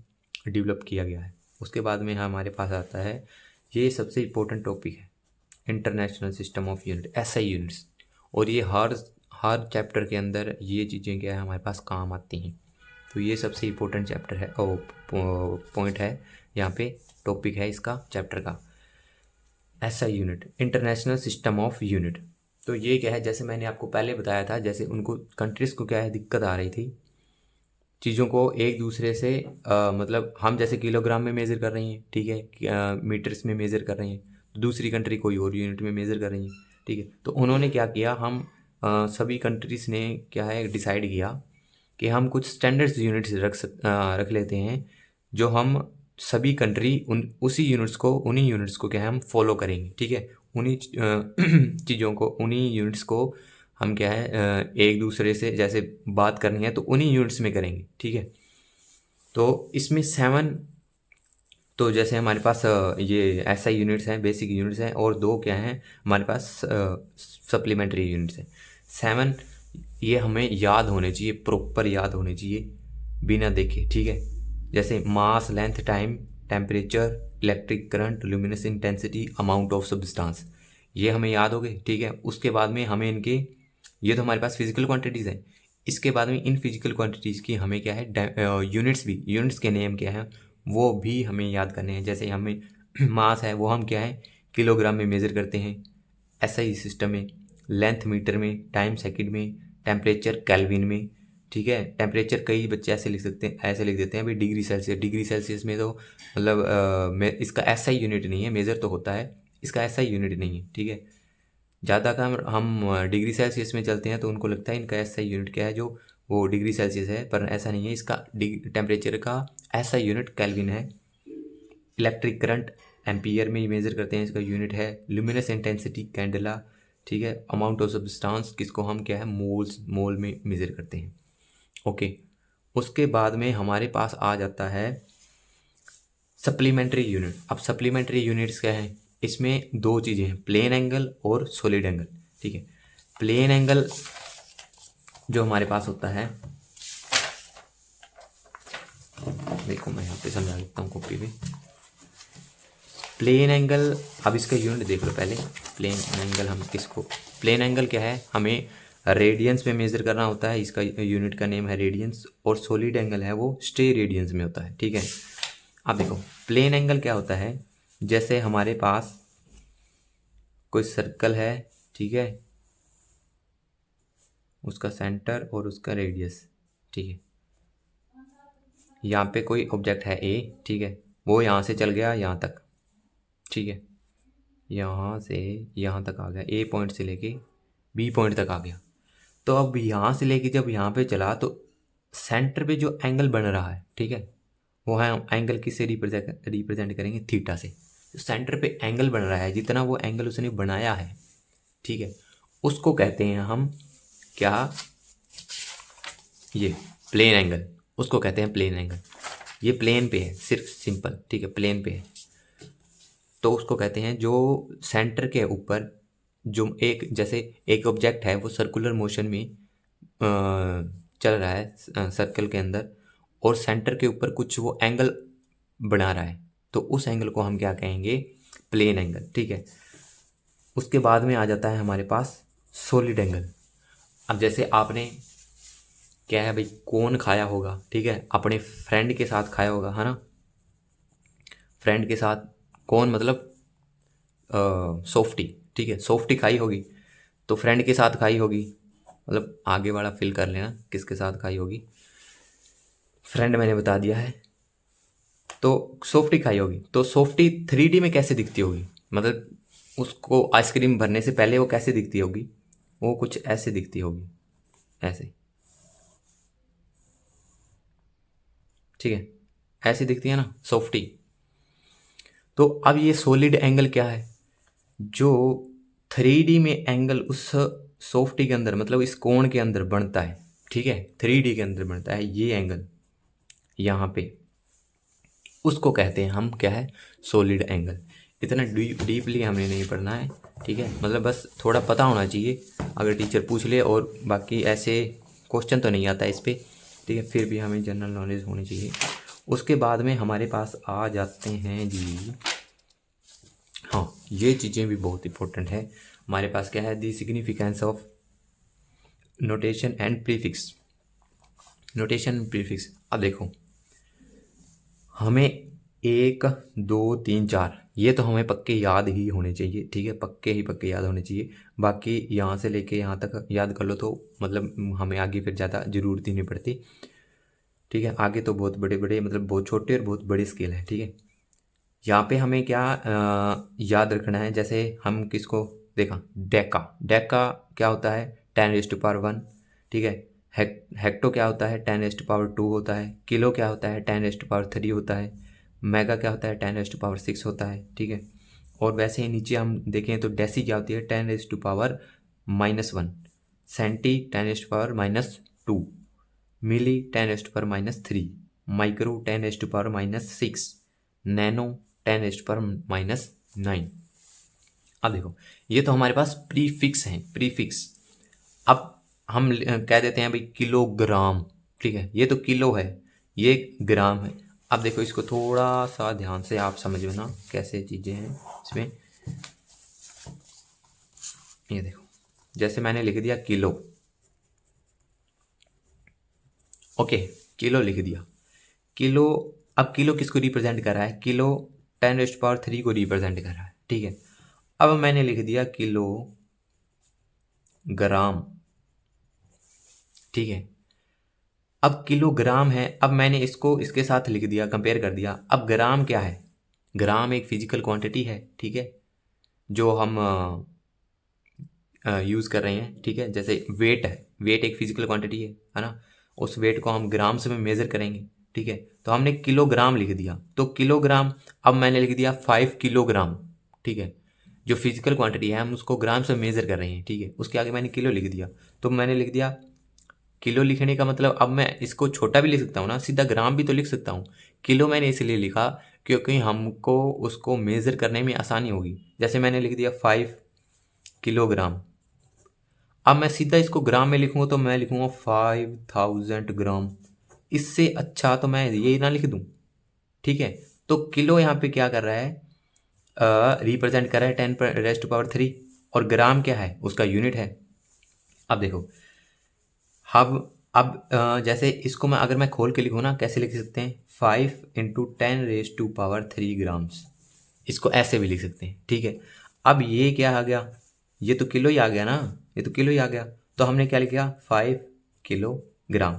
डेवलप किया गया है। उसके बाद में हमारे पास आता है, ये सबसे इम्पोर्टेंट टॉपिक है, international system of unit, SI units. और ये हर चैप्टर के अंदर ये चीज़ें क्या है हमारे पास काम आती हैं। तो ये सबसे इम्पोर्टेंट चैप्टर है, पॉइंट है यहाँ पे, टॉपिक है इसका चैप्टर का, SI unit, international system of unit. तो ये क्या है, जैसे मैंने आपको पहले बताया था, जैसे उनको कंट्रीज़ को क्या है, दिक्कत आ रही थी चीज़ों को एक दूसरे से, मतलब हम जैसे किलोग्राम में मेज़र कर रही हैं, ठीक है, मीटर्स में मेज़र कर रही हैं, तो दूसरी कंट्री कोई और यूनिट में मेज़र कर रही हैं, ठीक है। तो उन्होंने क्या किया, हम सभी कंट्रीज़ ने क्या है डिसाइड किया कि हम कुछ स्टैंडर्ड्स यूनिट्स रख लेते हैं, जो हम सभी कंट्री उन्हीं यूनिट्स को क्या है हम फॉलो करेंगे, ठीक है। उन्हीं चीज़ों को, उन्हीं यूनिट्स को हम क्या है एक दूसरे से जैसे बात करनी है तो उन्हीं यूनिट्स में करेंगे, ठीक है। तो इसमें 7, तो जैसे हमारे पास ये SI यूनिट्स हैं, बेसिक यूनिट्स हैं, और 2 क्या हैं हमारे पास सप्लीमेंट्री यूनिट्स हैं। 7 ये हमें याद होने चाहिए, प्रॉपर याद होने चाहिए बिना देखे, ठीक है। जैसे mass, length, time, temperature, electric current, luminous intensity, amount of substance, ये हमें याद हो गए, ठीक है। उसके बाद में हमें इनके, ये तो हमारे पास फिजिकल क्वांटिटीज़ हैं। इसके बाद में इन फिजिकल क्वांटिटीज़ की हमें क्या है यूनिट्स भी, यूनिट्स के नेम क्या हैं वो भी हमें याद करने हैं। जैसे हमें मास है वो हम क्या है किलोग्राम में मेज़र करते हैं SI सिस्टम में, लेंथ मीटर में, टाइम सेकंड में, टेम्परेचर केल्विन में, ठीक है। टेम्परेचर कई बच्चे ऐसे लिख सकते हैं, ऐसे लिख देते हैं भाई डिग्री सेल्सियस, डिग्री सेल्सियस में तो मतलब इसका SI यूनिट नहीं है, मेज़र तो होता है, इसका SI यूनिट नहीं है, ठीक है। ज़्यादा का हम डिग्री सेल्सियस में चलते हैं तो उनको लगता है इनका SI यूनिट क्या है, जो वो डिग्री सेल्सियस है, पर ऐसा नहीं है। इसका टेम्परेचर का SI यूनिट केल्विन है। इलेक्ट्रिक करंट एम्पियर में मेज़र करते हैं, इसका यूनिट है ल्यूमिनस इंटेंसिटी कैंडेला, ठीक है। अमाउंट ऑफ सब्सटेंस किसको हम क्या है मोल में मेज़र करते हैं, ओके। उसके बाद में हमारे पास आ जाता है सप्लीमेंट्री यूनिट। अब सप्लीमेंट्री यूनिट्स क्या हैं, इसमें 2 चीज़ें हैं, प्लेन एंगल और सॉलिड एंगल, ठीक है। प्लेन एंगल जो हमारे पास होता है, देखो मैं यहाँ पे समझा देता हूँ कॉपी पे। प्लेन एंगल, अब इसका यूनिट देख लो पहले। प्लेन एंगल हम किसको, प्लेन एंगल क्या है, हमें रेडियंस में मेज़र करना होता है, इसका यूनिट का नेम है रेडियंस। और सॉलिड एंगल है वो स्टे रेडियंस में होता है, ठीक है। अब देखो प्लेन एंगल क्या होता है, जैसे हमारे पास कोई सर्कल है, ठीक है, उसका सेंटर और उसका रेडियस, ठीक है। यहाँ पे कोई ऑब्जेक्ट है A, ठीक है, वो यहाँ से चल गया यहाँ तक, ठीक है, यहाँ से यहाँ तक आ गया, A पॉइंट से लेके B पॉइंट तक आ गया। तो अब यहाँ से लेके जब यहाँ पे चला तो सेंटर पे जो एंगल बन रहा है, ठीक है, वो है एंगल किससे रिप्रेजेंट करेंगे, थीटा से। तो सेंटर पे एंगल बन रहा है, जितना वो एंगल उसने बनाया है, ठीक है, उसको कहते हैं हम क्या, ये प्लेन एंगल, उसको कहते हैं प्लेन एंगल। ये प्लेन पे है सिर्फ, सिंपल, ठीक है, प्लेन पे है। तो उसको कहते हैं जो सेंटर के ऊपर जो एक, जैसे एक ऑब्जेक्ट है वो सर्कुलर मोशन में चल रहा है सर्कल के अंदर, और सेंटर के ऊपर कुछ वो एंगल बना रहा है, तो उस एंगल को हम क्या कहेंगे, प्लेन एंगल, ठीक है। उसके बाद में आ जाता है हमारे पास सॉलिड एंगल। अब जैसे आपने क्या है भाई कौन खाया होगा, ठीक है, अपने फ्रेंड के साथ खाया होगा, है ना। फ्रेंड के साथ कौन मतलब सॉफ्टी, ठीक है, सॉफ्टी खाई होगी, तो फ्रेंड के साथ खाई होगी, मतलब आगे वाला फिल कर लेना किसके साथ खाई होगी, फ्रेंड मैंने बता दिया है। तो सॉफ्टी खाई होगी, तो सॉफ्टी 3D में कैसे दिखती होगी, मतलब उसको आइसक्रीम भरने से पहले वो कैसे दिखती होगी, वो कुछ ऐसे दिखती होगी, ऐसे, ठीक है, ऐसी दिखती है ना सॉफ्टी। तो अब ये सॉलिड एंगल क्या है, जो 3D में एंगल उस सॉफ्टी के अंदर, मतलब इस कोण के अंदर बनता है, ठीक है, 3D के अंदर बनता है ये एंगल यहाँ पे, उसको कहते हैं हम क्या है, सॉलिड एंगल। इतना डीपली हमें नहीं पढ़ना है, ठीक है, मतलब बस थोड़ा पता होना चाहिए, अगर टीचर पूछ ले, और बाकी ऐसे क्वेश्चन तो नहीं आता इस पर, ठीक है, फिर भी हमें जनरल नॉलेज होनी चाहिए। उसके बाद में हमारे पास आ जाते हैं जी, हाँ ये चीज़ें भी बहुत इंपॉर्टेंट है हमारे पास, क्या है, the significance of notation and prefix. Notation and prefix, अब देखो हमें 1 2 3 4 ये तो हमें पक्के याद ही होने चाहिए, ठीक है, पक्के याद होने चाहिए। बाकी यहाँ से लेके यहाँ तक याद कर लो तो मतलब हमें आगे फिर ज़्यादा ज़रूरत ही नहीं पड़ती, ठीक है। आगे तो बहुत बड़े बड़े, मतलब बहुत छोटे और बहुत बड़े स्केल है, ठीक है। यहाँ पे हमें क्या याद रखना है, जैसे हम किसको देखा, डेका, डेका क्या होता है, 10⁻⁴ ठीक है। हेक्टो क्या होता है, 10⁻² होता है। किलो क्या होता है, 10⁻³ होता है। मेगा क्या होता है, 10⁻⁶ होता है, ठीक है। और वैसे ही नीचे हम देखें तो डेसी क्या होती है 10⁻⁻⁻1, सेंटी 10⁻⁻2, मिली 10⁻⁻3, माइक्रो 10⁻⁻6, नैनो 10⁻⁻9। अब देखो ये तो हमारे पास प्रीफिक्स हैं, प्रीफिक्स। अब हम कह देते हैं भाई किलोग्राम, ठीक है, ये तो किलो है, ये ग्राम है। अब देखो इसको थोड़ा सा ध्यान से आप समझो ना कैसे चीज़ें हैं इसमें। ये देखो जैसे मैंने लिख दिया किलो, ओके, किलो लिख दिया, किलो। अब किलो किसको रिप्रेजेंट कर रहा है? किलो 10⁻³ को रिप्रेजेंट कर रहा है, ठीक है। अब मैंने लिख दिया किलो ग्राम, ठीक है। अब किलोग्राम है, अब मैंने इसको इसके साथ लिख दिया, कंपेयर कर दिया। अब ग्राम क्या है? ग्राम एक फिजिकल क्वांटिटी है, ठीक है, जो हम यूज़ कर रहे हैं, ठीक है। जैसे वेट है, वेट एक फिजिकल क्वांटिटी है ना, उस वेट को हम ग्राम्स में मेज़र करेंगे, ठीक है। तो हमने किलोग्राम लिख दिया, तो किलोग्राम, अब मैंने लिख दिया 5 किलोग्राम, ठीक है। जो फिजिकल क्वांटिटी है हम उसको ग्राम से मेज़र कर रहे हैं, ठीक है, उसके आगे मैंने किलो लिख दिया। तो मैंने लिख दिया किलो, लिखने का मतलब अब मैं इसको छोटा भी लिख सकता हूँ ना, सीधा ग्राम भी तो लिख सकता हूँ। किलो मैंने इसलिए लिखा क्योंकि हमको उसको मेज़र करने में आसानी होगी। जैसे मैंने लिख दिया 5 किलोग्राम, अब मैं सीधा इसको ग्राम में लिखूँगा तो मैं लिखूँगा 5000 ग्राम। इससे अच्छा तो मैं ये ना लिख दूँ, ठीक है। तो किलो यहाँ पे क्या कर रहा है? रिप्रेजेंट कर रहा है 10⁻³ और ग्राम क्या है? उसका यूनिट है। अब देखो अब जैसे इसको मैं अगर मैं खोल के लिखूँ ना, कैसे लिख सकते हैं? 5 × 10⁻³ ग्राम्स, इसको ऐसे भी लिख सकते हैं, ठीक है। अब ये क्या आ गया? ये तो किलो ही आ गया ना, ये तो किलो ही आ गया। तो हमने क्या लिखा? 5 किलोग्राम।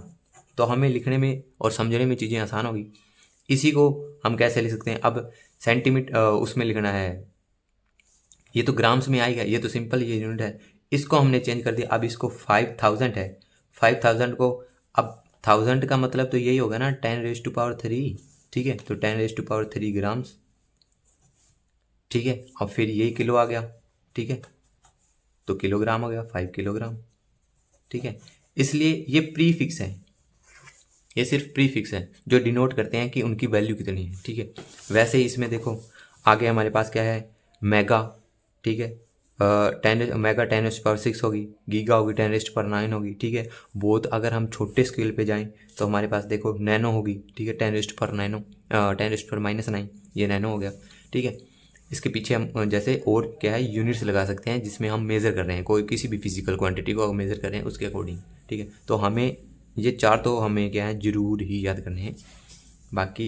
तो हमें लिखने में और समझने में चीज़ें आसान होगी। इसी को हम कैसे लिख सकते हैं? अब सेंटीमीटर उसमें लिखना है, ये तो ग्राम्स में आएगा, ये तो सिंपल ये यूनिट है। इसको हमने चेंज कर दिया, अब इसको 5000 है, 5000 को, अब 1000 का मतलब तो यही होगा ना 10⁻³, ठीक है। तो 10⁻³ ग्राम्स, ठीक है। अब फिर यही किलो आ गया, ठीक है, तो किलोग्राम हो गया 5 किलोग्राम, ठीक है। इसलिए ये प्रीफिक्स है, ये सिर्फ प्रीफिक्स है जो डिनोट करते हैं कि उनकी वैल्यू कितनी है, ठीक है। वैसे ही इसमें देखो आगे हमारे पास क्या है? मेगा, ठीक है, मेगा 10⁻6 होगी, गीगा होगी 10⁻9 होगी, ठीक है। बहुत अगर हम छोटे स्केल पे जाएं तो हमारे पास देखो नैनो होगी, ठीक है, 10⁻9, ये नैनो हो गया, ठीक है। इसके पीछे हम जैसे और क्या है, यूनिट्स लगा सकते हैं जिसमें हम मेज़र कर रहे हैं कोई किसी भी फिजिकल क्वांटिटी को मेज़र कर रहे हैं उसके अकॉर्डिंग, ठीक है। तो हमें ये 4 तो हमें क्या है ज़रूर ही याद करने हैं, बाकी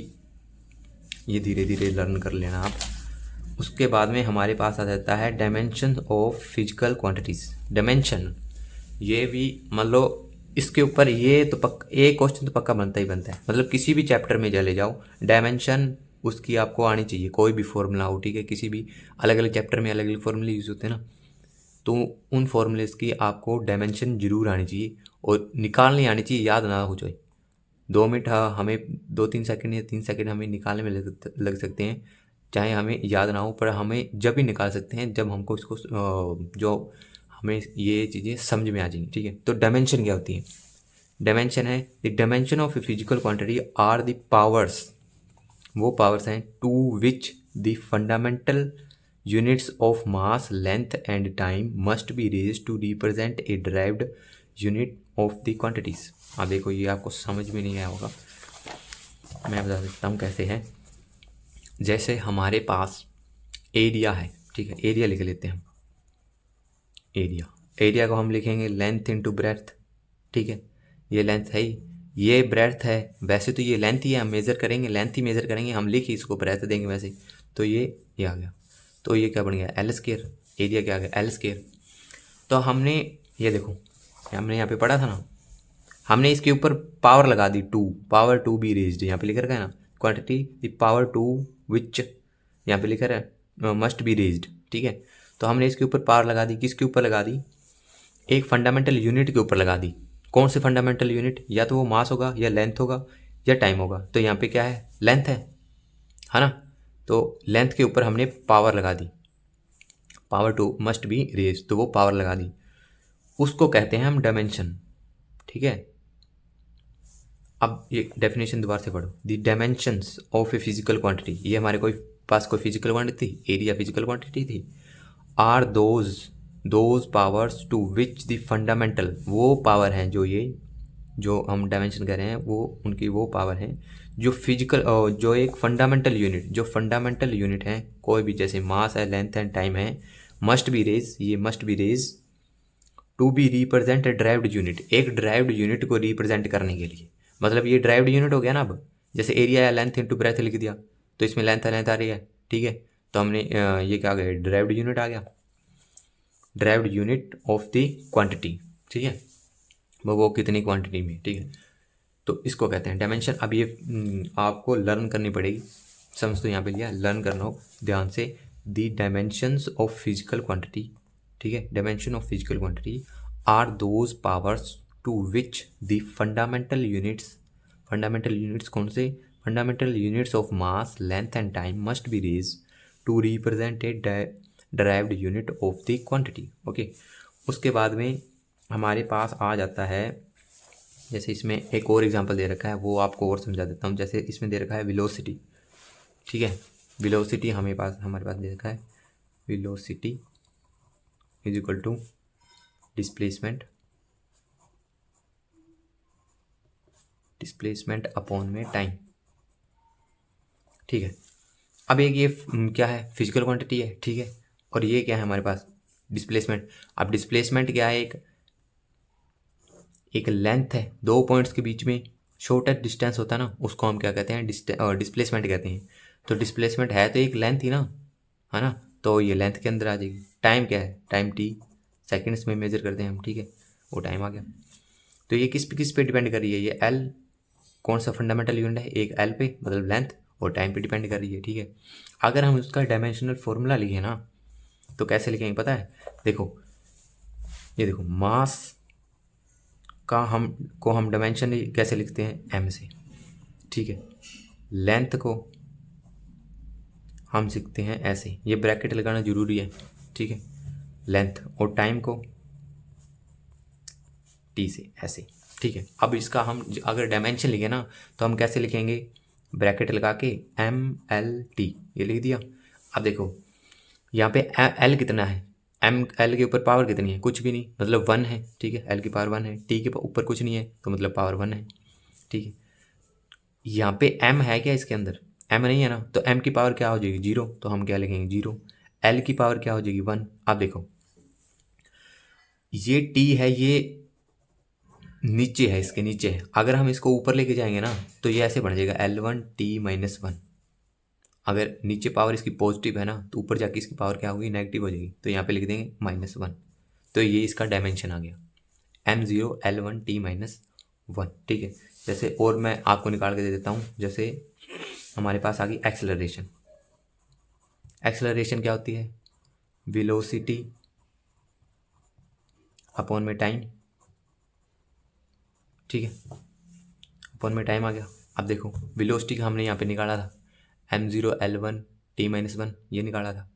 ये धीरे धीरे लर्न कर लेना आप। उसके बाद में हमारे पास आ जाता है dimension of physical quantities. Dimension, ये भी मान लो इसके ऊपर ये तो एक क्वेश्चन तो पक्का बनता ही बनता है, मतलब किसी भी चैप्टर में चले जाओ डायमेंशन उसकी आपको आनी चाहिए, कोई भी फॉर्मूला हो, ठीक है। किसी भी अलग अलग चैप्टर में अलग अलग फॉर्मूले यूज़ होते हैं ना, तो उन फॉर्मूलेस की आपको डायमेंशन जरूर आनी चाहिए और निकालनी आनी चाहिए, याद ना हो जाए। 2 मिनट हमें 2-3 सेकंड या 3 सेकंड हमें निकालने में लग सकते हैं, चाहे हमें याद ना हो, पर हमें जब भी निकाल सकते हैं जब हमको इसको जो हमें ये चीज़ें समझ में आ जाएंगी, ठीक है। तो डायमेंशन क्या होती है? डायमेंशन है the dimension of a physical quantity are the powers, वो पावर्स हैं to which the fundamental units of mass length and time must be raised to represent a derived unit of the quantities. अब देखो ये आपको समझ में नहीं आया होगा, मैं बता सकता हूँ कैसे है। जैसे हमारे पास एरिया है, ठीक है, एरिया लिख लेते हैं हम। एरिया को हम लिखेंगे लेंथ इंटू ब्रेथ, ठीक है। ये लेंथ है ही, ये ब्रेथ है, वैसे तो ये लेंथ ही है, हम मेज़र करेंगे लेंथ ही मेज़र करेंगे, हम लिख ही इसको ब्रेथ देंगे वैसे। तो ये आ गया, तो ये क्या बन गया? L²। एरिया क्या आ गया? L²। तो हमने ये देखो हमने यहाँ पे पढ़ा था ना, हमने इसके ऊपर पावर लगा दी 2, पावर 2 बी रेज्ड, यहाँ पे लिख रखा है ना क्वांटिटी द पावर 2 विच, यहाँ पे लिखा है मस्ट बी रेज्ड, ठीक है। तो हमने इसके ऊपर पावर लगा दी, किसके ऊपर लगा दी? एक फंडामेंटल यूनिट के ऊपर लगा दी। कौन से फंडामेंटल यूनिट? या तो वो मास होगा या लेंथ होगा या टाइम होगा। तो यहाँ पे क्या है? लेंथ है ना। तो लेंथ के ऊपर हमने पावर लगा दी, power to must be raise, तो वो पावर लगा दी, उसको कहते हैं हम डायमेंशन। ठीक है, अब ये डेफिनेशन दोबारा से पढ़ो। The dimensions of a physical quantity, ये हमारे पास कोई फिजिकल क्वांटिटी थी, एरिया फिजिकल क्वांटिटी थी, are those powers to which the fundamental, वो पावर हैं जो हम डायमेंशन कह रहे हैं, वो उनकी वो पावर है जो फिजिकल, जो एक फंडामेंटल यूनिट है कोई भी, जैसे मास है, लेंथ एंड टाइम है, must be raised to be represent derived unit, एक ड्राइव्ड यूनिट को रिप्रेजेंट करने के लिए। मतलब ये ड्राइव्ड यूनिट हो गया ना। अब जैसे एरिया या लेंथ इंटू ब्रेथ लिख दिया, तो इसमें लेंथ आ रही है, ठीक है, तो हमने ये क्या आ गया, ड्राइव्ड यूनिट आ गया, derived unit of the quantity. ठीक है, वो कितनी क्वांटिटी में, ठीक है, तो इसको कहते हैं डायमेंशन। अब ये आपको लर्न करनी पड़ेगी, समझ तो यहाँ पे लिया, लर्न करना हो ध्यान से। The dimensions of physical quantity, ठीक है, dimension of physical quantity are those powers to which the fundamental units कौन से, fundamental units of mass, length and time must be raised to represent a derived unit of the quantity. Okay, उसके बाद में हमारे पास आ जाता है, जैसे इसमें एक और एग्जांपल दे रखा है, वो आपको और समझा देता हूँ। जैसे इसमें दे रखा है वेलोसिटी, ठीक है, वेलोसिटी हमारे पास दे रखा है, velocity is equal to displacement upon में टाइम। ठीक है, अब एक ये क्या है, फिजिकल क्वांटिटी है, ठीक है, और ये क्या है हमारे पास, डिस्प्लेसमेंट। अब डिस्प्लेसमेंट क्या है, एक लेंथ है, दो पॉइंट्स के बीच में शॉर्टेस्ट डिस्टेंस होता है ना, उसको हम क्या कहते हैं, डिस्प्लेसमेंट कहते हैं। तो डिस्प्लेसमेंट है तो एक लेंथ ही ना, है ना, तो ये लेंथ के अंदर आ जाएगी। टाइम क्या है, टाइम टी, सेकंड्स में मेजर करते हैं हम, ठीक है, वो टाइम आ गया। तो ये किस पे डिपेंड कर रही है, ये एल, कौन सा फंडामेंटल यूनिट है, एक एल पे मतलब लेंथ, और टाइम पे डिपेंड कर रही है। ठीक है, अगर हम उसका डायमेंशनल फॉर्मूला लिखे ना, तो कैसे लिखेंगे पता है, देखो ये देखो, मास का हम डायमेंशन कैसे लिखते हैं, एम से, ठीक है, लेंथ को हम सीखते हैं ऐसे, ये ब्रैकेट लगाना जरूरी है, ठीक है, लेंथ, और टाइम को टी से, ऐसे, ठीक है। अब इसका हम अगर डायमेंशन लिखे ना, तो हम कैसे लिखेंगे, ब्रैकेट लगा के एम एल टी, ये लिख दिया। अब देखो यहाँ पे एल कितना है, एम एल के ऊपर पावर कितनी है, कुछ भी नहीं, मतलब 1 है, ठीक है, एल की पावर 1 है, टी के ऊपर कुछ नहीं है, तो मतलब पावर 1 है, ठीक है। यहाँ पे एम है क्या, इसके अंदर एम नहीं है ना, तो एम की पावर क्या हो जाएगी, 0, तो हम क्या लिखेंगे 0। एल की पावर क्या हो जाएगी 1। अब देखो ये टी है, ये नीचे है, इसके नीचे है, अगर हम इसको ऊपर लेके जाएंगे ना, तो ये ऐसे बन जाएगा L1T-1। अगर नीचे पावर इसकी पॉजिटिव है ना, तो ऊपर जाके इसकी पावर क्या होगी, नेगेटिव हो जाएगी, तो यहाँ पे लिख देंगे -1। तो ये इसका डायमेंशन आ गया, M0 L1T-1, ठीक है। जैसे और मैं आपको निकाल के दे देता हूँ, जैसे हमारे पास आ गई एक्सेलरेशन। एक्सेलरेशन क्या होती है, वेलोसिटी अपॉन में टाइम, ठीक है, अपॉन में टाइम आ गया। अब देखो वेलोसिटी का हमने यहाँ पे निकाला था, M0 L1T-1, ये निकाला था।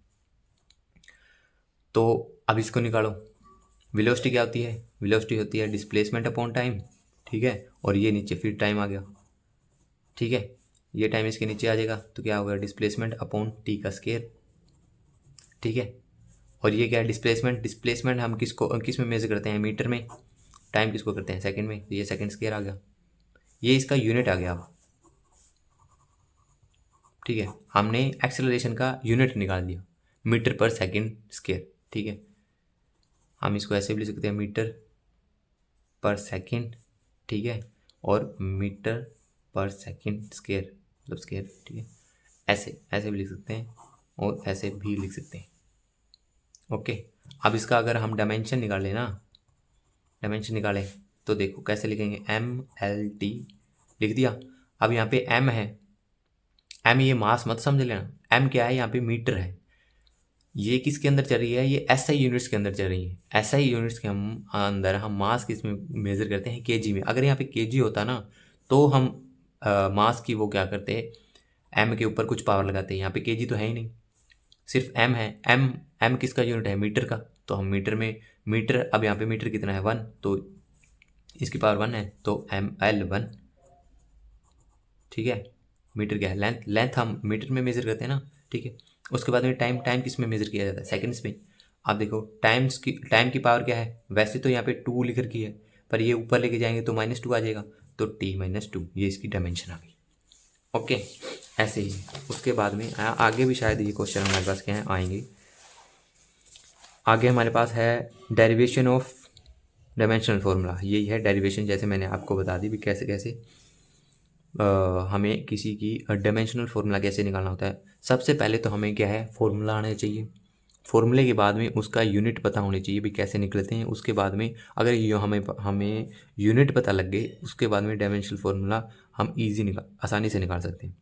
तो अब इसको निकालो, वेलोसिटी क्या होती है, वेलोसिटी होती है डिस्प्लेसमेंट अपॉन टाइम, ठीक है, और ये नीचे फिर टाइम आ गया, ठीक है, ये टाइम इसके नीचे आ जाएगा, तो क्या होगा, डिस्प्लेसमेंट अपॉन टी का स्केयर, ठीक है। और ये क्या है, डिस्प्लेसमेंट हम किस में मेजर करते हैं, मीटर में, टाइम किसको करते हैं, सेकंड में, तो ये सेकंड स्केयर आ गया, ये इसका यूनिट आ गया अब, ठीक है। हमने एक्सेलरेशन का यूनिट निकाल दिया, मीटर पर सेकंड स्केयर, ठीक है। हम इसको ऐसे भी लिख सकते हैं, मीटर पर सेकंड, ठीक है, और मीटर पर सेकंड स्केयर, मतलब स्केयर, ठीक है, ऐसे भी लिख सकते हैं, और ऐसे भी लिख सकते हैं। ओके, अब इसका अगर हम डायमेंशन निकालें ना, डायमेंशन निकालें तो देखो कैसे लिखेंगे, MLT लिख दिया। अब यहाँ पे M है, M ये मास मत समझ लेना, M क्या है, यहाँ पे मीटर है, ये किसके अंदर चल रही है, ये SI यूनिट्स के अंदर चल रही है। SI यूनिट्स के अंदर हम मास किस में मेज़र करते हैं, केजी में। अगर यहाँ पे केजी होता ना, तो हम मास की वो क्या करते हैं, M के ऊपर कुछ पावर लगाते हैं, यहाँ पे केजी तो है ही नहीं, सिर्फ एम है। एम किसका यूनिट है? मीटर का। तो हम मीटर में मीटर, अब यहाँ पे मीटर कितना है? 1, तो इसकी पावर 1 है, तो एम एल 1। ठीक है। मीटर क्या है? लेंथ। लेंथ हम मीटर में मेजर करते हैं ना। ठीक है। उसके बाद में टाइम। टाइम किस में मेजर किया जाता है? सेकंड्स में। आप देखो टाइम की पावर क्या है? वैसे तो यहाँ पे 2 लिख रखी है, पर ये ऊपर लेके जाएंगे तो -2 आ जाएगा, तो t-2 ये इसकी डायमेंशन आ गई। ओके, ऐसे ही। उसके बाद में आगे भी शायद ये क्वेश्चन हमारे पास क्या है आएंगे। आगे हमारे पास है डेरिवेशन ऑफ डायमेंशनल फार्मूला। यही है डेरिवेशन, जैसे मैंने आपको बता दी भी कैसे कैसे हमें किसी की डायमेंशनल फार्मूला कैसे निकालना होता है। सबसे पहले तो हमें क्या है? फार्मूला आना चाहिए। फार्मूले के बाद में उसका यूनिट पता होनी चाहिए भी कैसे निकलते हैं। उसके बाद में अगर ये हमें यूनिट पता लग गए, उसके बाद में डायमेंशनल फार्मूला हम आसानी से निकाल सकते हैं।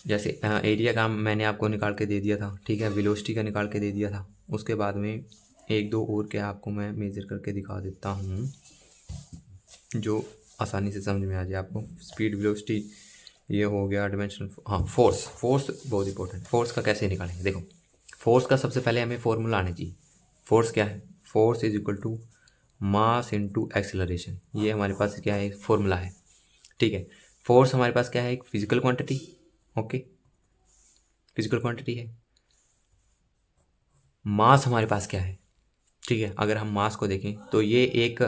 जैसे एरिया का मैंने आपको निकाल के दे दिया था। ठीक है। वेलोसिटी का निकाल के दे दिया था। उसके बाद में एक दो और क्या आपको मैं मेज़र करके दिखा देता हूँ जो आसानी से समझ में आ जाए आपको। स्पीड, वेलोसिटी, ये हो गया डायमेंशनल। हाँ, फोर्स। फोर्स बहुत इंपॉर्टेंट। फोर्स का कैसे निकालेंगे? देखो, फोर्स का सबसे पहले हमें फॉर्मूला आना चाहिए। फोर्स क्या है? Force is equal to mass into acceleration. ये हमारे पास क्या है? फॉर्मूला है। ठीक है। फोर्स हमारे पास क्या है? एक physical quantity. Okay, physical quantity है। मास हमारे पास क्या है? ठीक है। अगर हम मास को देखें तो ये एक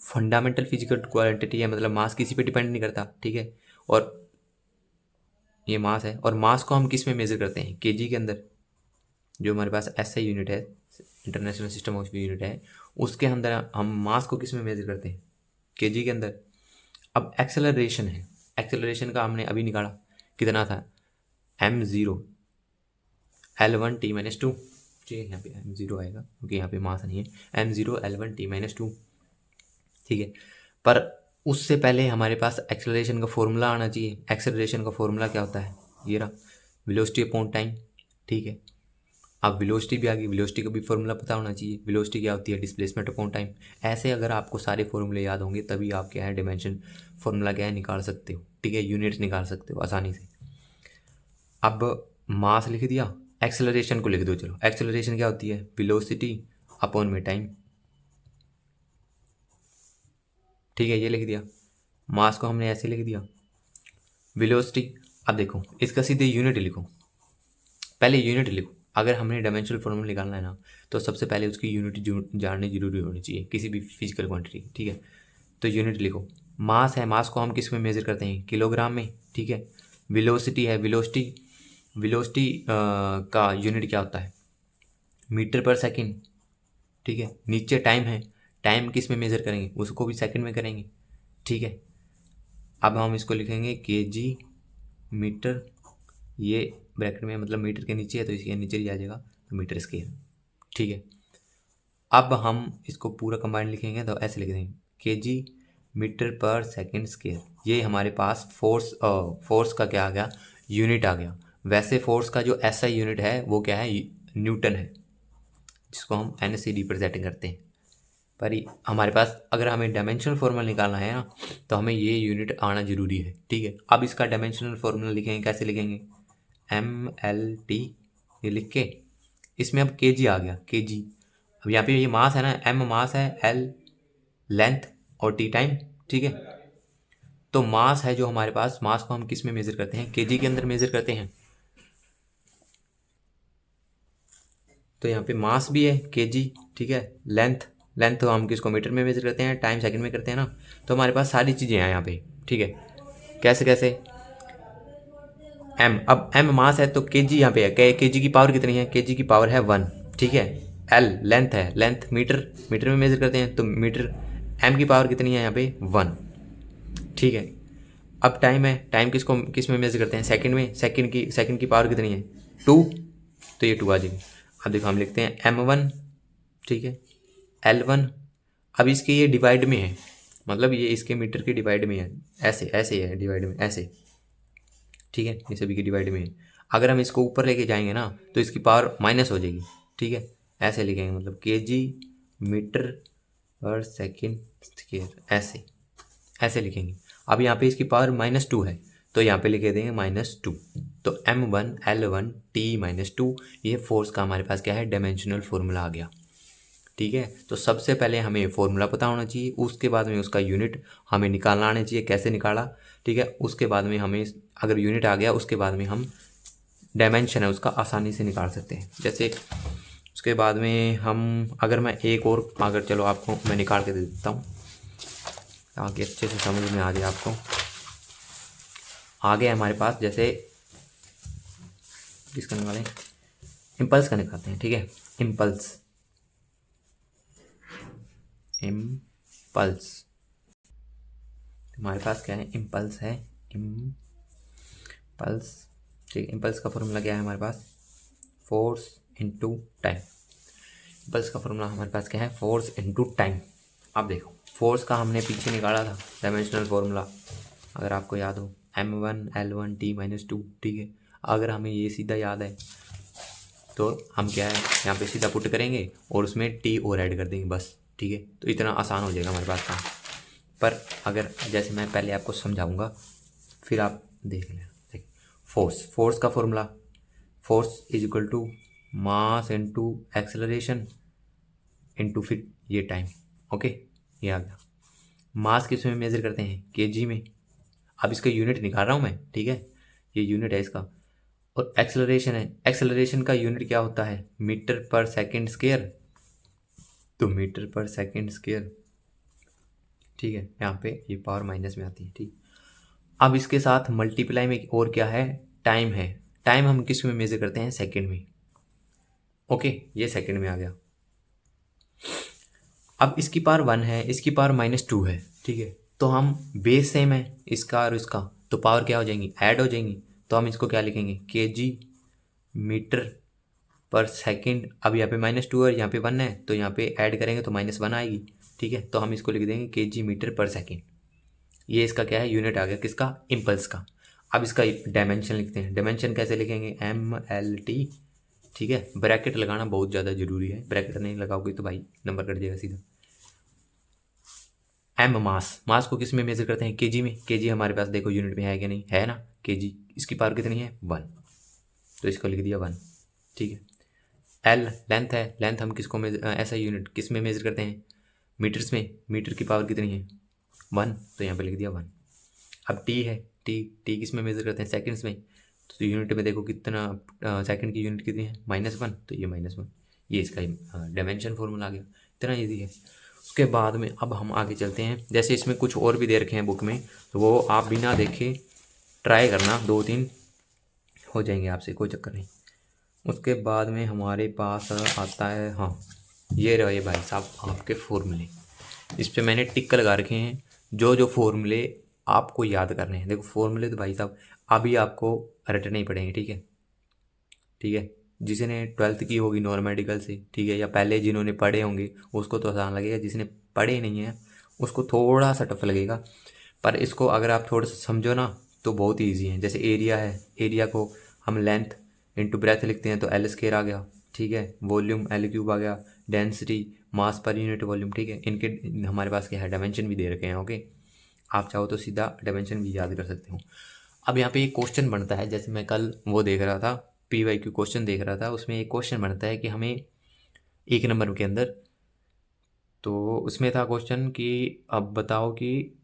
फंडामेंटल फिजिकल क्वांटिटी है, मतलब मास किसी पे डिपेंड नहीं करता। ठीक है। और ये मास है, और मास को हम किस में मेज़र करते हैं? केजी के अंदर। जो हमारे पास एसआई यूनिट है, इंटरनेशनल सिस्टम ऑफ यूनिट है, उसके अंदर हम मास को किस में मेज़र करते हैं? केजी के अंदर। अब एक्सेलरेशन है। एक्सेलरेशन का हमने अभी निकाला, कितना था? m0 l1t-2। ठीक है, यहाँ पे m0 आएगा क्योंकि यहाँ पे मास नहीं है। m0 l1t-2। ठीक है। पर उससे पहले हमारे पास एक्सेलरेशन का फॉर्मूला आना चाहिए। एक्सेलरेशन का फॉर्मूला क्या होता है? ये रहा, वेलोसिटी अपॉन टाइम। ठीक है। अब वेलोसिटी भी आ गई, वेलोसिटी का भी फॉर्मूला पता होना चाहिए। वेलोसिटी क्या होती है? Displacement upon time. ऐसे अगर आपको सारे फॉर्मूले याद होंगे तभी आप क्या है डायमेंशन फॉर्मूला क्या है निकाल सकते हो। ठीक है, यूनिट्स निकाल सकते हो आसानी से। अब मास लिख दिया, एक्सेलरेशन को लिख दो। चलो, एक्सेलरेशन क्या होती है? वेलोसिटी अपॉन में टाइम। ठीक है, ये लिख दिया। मास को हमने ऐसे लिख दिया। वेलोसिटी, अब देखो इसका सीधे यूनिट लिखो। पहले यूनिट लिखो। अगर हमने डायमेंशनल फॉर्मूला निकालना है ना, तो सबसे पहले उसकी यूनिट जाननी जरूरी होनी चाहिए किसी भी फिजिकल क्वांटिटी। ठीक है। तो यूनिट लिखो। मास है, मास को हम किस में मेज़र करते हैं? किलोग्राम में। ठीक है। वेलोसिटी है, वेलोसिटी का यूनिट क्या होता है? मीटर पर सेकंड। ठीक है। नीचे टाइम है, टाइम किस में मेज़र करेंगे? उसको भी सेकंड में करेंगे। ठीक है। अब हम इसको लिखेंगे केजी मीटर, ये ब्रैकेट में मतलब मीटर के नीचे है तो इसके नीचे ही आ जाएगा, तो मीटर स्क्वायर। ठीक है। अब हम इसको पूरा कंबाइंड लिखेंगे तो ऐसे लिख देंगे केजी मीटर पर सेकंड स्क्वायर। ये हमारे पास फोर्स का क्या आ गया? यूनिट आ गया। वैसे फोर्स का जो एसआई यूनिट है वो क्या है? न्यूटन है, जिसको हम एन से रिप्रेजेंट करते हैं। पर हमारे पास अगर हमें डायमेंशनल फार्मूला निकालना है ना, तो हमें ये यूनिट आना जरूरी है। ठीक है। अब इसका डायमेंशनल फार्मूला लिखेंगे, कैसे लिखेंगे? MLT, ये लिख के इसमें अब केजी आ गया। केजी, अब यहाँ पे ये मास है ना, M मास है, L लेंथ और T टाइम। ठीक है। तो मास है जो हमारे पास, मास को हम किस में मेजर करते हैं? केजी के अंदर मेजर करते हैं। तो यहाँ पे मास भी है केजी। ठीक है। लेंथ तो हम किसको मीटर में मेजर करते हैं, टाइम सेकंड में करते हैं ना। तो हमारे पास सारी चीज़ें हैं यहाँ पे। ठीक है। कैसे कैसे? एम, अब एम मास है तो केजी यहाँ पे है। केजी की पावर कितनी है? केजी की पावर है 1। ठीक है। एल लेंथ है, लेंथ मीटर में मेजर करते हैं तो मीटर, एम की पावर कितनी है यहाँ पे? 1। ठीक है। अब टाइम है, टाइम किस में मेजर करते हैं? सेकंड में। सेकंड की पावर कितनी है? 2, तो ये 2 आ जाएगी। अब देखो हम लिखते हैं M1। ठीक है। L1। अब इसके ये डिवाइड में है, मतलब ये इसके मीटर के डिवाइड में है, ऐसे ऐसे है डिवाइड में ऐसे। ठीक है। ये सभी के डिवाइड में है। अगर हम इसको ऊपर लेके जाएंगे ना तो इसकी पावर माइनस हो जाएगी। ठीक है। ऐसे लिखेंगे, मतलब केजी मीटर पर सेकंड स्क्वायर, ऐसे ऐसे लिखेंगे। अब यहाँ पे इसकी पावर -2 है तो यहाँ पे लिखे देंगे -2। तो m1L1T-2 ये फोर्स का हमारे पास क्या है, डायमेंशनल फॉर्मूला आ गया। ठीक है, तो सबसे पहले हमें फॉर्मूला पता होना चाहिए, उसके बाद में उसका यूनिट हमें निकालना आना चाहिए, कैसे निकाला। ठीक है, उसके बाद में हमें अगर यूनिट आ गया उसके बाद में हम डायमेंशन है उसका आसानी से निकाल सकते हैं। जैसे उसके बाद में हम अगर मैं एक और अगर चलो आपको मैं निकाल के दे देता हूँ ताकि अच्छे से समझ में आ जाए आपको। आगे हमारे पास जैसे किसका निकालें, इम्पल्स का निकालते हैं। ठीक है, इम्पल्स हमारे पास क्या है, इम्पल्स है, इम्पल्स। ठीक है, इम्पल्स का फॉर्मूला क्या है हमारे पास, फोर्स इनटू टाइम। इम्पल्स का फॉर्मूला हमारे पास क्या है, फोर्स इनटू टाइम। अब देखो फोर्स का हमने पीछे निकाला था डायमेंशनल फॉर्मूला, अगर आपको याद हो m1L1T-2। ठीक है, अगर हमें ये सीधा याद है तो हम क्या है यहाँ पे सीधा पुट करेंगे और उसमें टी और ऐड कर देंगे बस। ठीक है, तो इतना आसान हो जाएगा हमारे पास काम। पर अगर जैसे मैं पहले आपको समझाऊंगा फिर आप देख लेना। देख, फोर्स का formula, force is equal to mass into acceleration into फिर ये टाइम। ओके, ये आ गया। मास किस में मेजर करते हैं, केजी में। अब इसका यूनिट निकाल रहा हूँ मैं। ठीक है, ये यूनिट है इसका। और एक्सेलरेशन है, एक्सेलरेशन का यूनिट क्या होता है, मीटर पर सेकंड स्क्वायर। तो मीटर पर सेकंड स्क्वायर। ठीक है, यहाँ पे ये पावर माइनस में आती है। ठीक, अब इसके साथ मल्टीप्लाई में और क्या है, टाइम है। टाइम हम किस में मेजर करते हैं, सेकंड में। ओके, ये सेकंड में आ गया। अब इसकी पावर 1 है, इसकी पावर -2 है। ठीक है, तो हम बेस सेम है इसका और इसका, तो पावर क्या हो जाएंगी, ऐड हो जाएंगी। तो हम इसको क्या लिखेंगे, केजी मीटर पर सेकंड। अब यहाँ पे -2 और यहाँ पे 1 है, तो यहाँ पे ऐड करेंगे तो -1 आएगी। ठीक है, तो हम इसको लिख देंगे केजी मीटर पर सेकंड। ये इसका क्या है, यूनिट आ गया किसका, इम्पल्स का। अब इसका डायमेंशन लिखते हैं। डायमेंशन कैसे लिखेंगे, MLT। ठीक है, ब्रैकेट लगाना बहुत ज़्यादा ज़रूरी है, ब्रैकेट नहीं लगाओगे तो भाई नंबर कट जाएगा सीधा। एम मास को किस में मेजर करते हैं, केजी में। केजी हमारे पास देखो यूनिट में है कि नहीं है ना, केजी। इसकी पावर कितनी है, 1, तो इसको लिख दिया 1। ठीक है, एल लेंथ है, लेंथ हम किसको ऐसा यूनिट किस में मेजर करते हैं, मीटर्स में। मीटर की पावर कितनी है, 1, तो यहाँ पे लिख दिया 1। अब टी है, टी किस में मेजर करते हैं, सेकंड्स में। तो यूनिट में देखो कितना, सेकंड की यूनिट कितनी है, -1, तो ये -1। ये इसका डायमेंशन फॉर्मूला आ गया। इतना ईजी है। उसके बाद में अब हम आगे चलते हैं। जैसे इसमें कुछ और भी दे रखे हैं बुक में, तो वो आप बिना देखे ट्राई करना, 2-3 हो जाएंगे आपसे, कोई चक्कर नहीं। उसके बाद में हमारे पास आता है, हाँ ये रहे भाई साहब आपके फॉर्मूले। इस पे मैंने टिक लगा रखे हैं, जो जो फॉर्मूले आपको याद करने हैं। देखो फॉर्मूले तो भाई साहब अभी आपको रटने ही पड़ेंगे। ठीक है, ठीक है, जिसने 12th की होगी नॉन मेडिकल से, ठीक है, या पहले जिन्होंने पढ़े होंगे उसको तो आसान लगेगा, जिसने पढ़े नहीं है उसको थोड़ा सा टफ लगेगा। पर इसको अगर आप थोड़ा सा समझो ना तो बहुत ईजी है। जैसे एरिया है, एरिया को हम लेंथ इंटू ब्रेथ लिखते हैं तो एल स्क्वायर आ गया। ठीक है, वॉल्यूम एल क्यूब आ गया, density mass per unit volume. ठीक है, इनके हमारे पास क्या है, डायमेंशन भी दे रखे हैं। ओके, आप चाहो तो सीधा डायमेंशन भी याद कर सकते हो। अब यहाँ पे एक क्वेश्चन बनता है, जैसे मैं कल वो देख रहा था, PYQ क्वेश्चन देख रहा था, उसमें एक क्वेश्चन बनता है कि हमें 1 नंबर के अंदर, तो उसमें था क्वेश्चन कि अब बताओ कि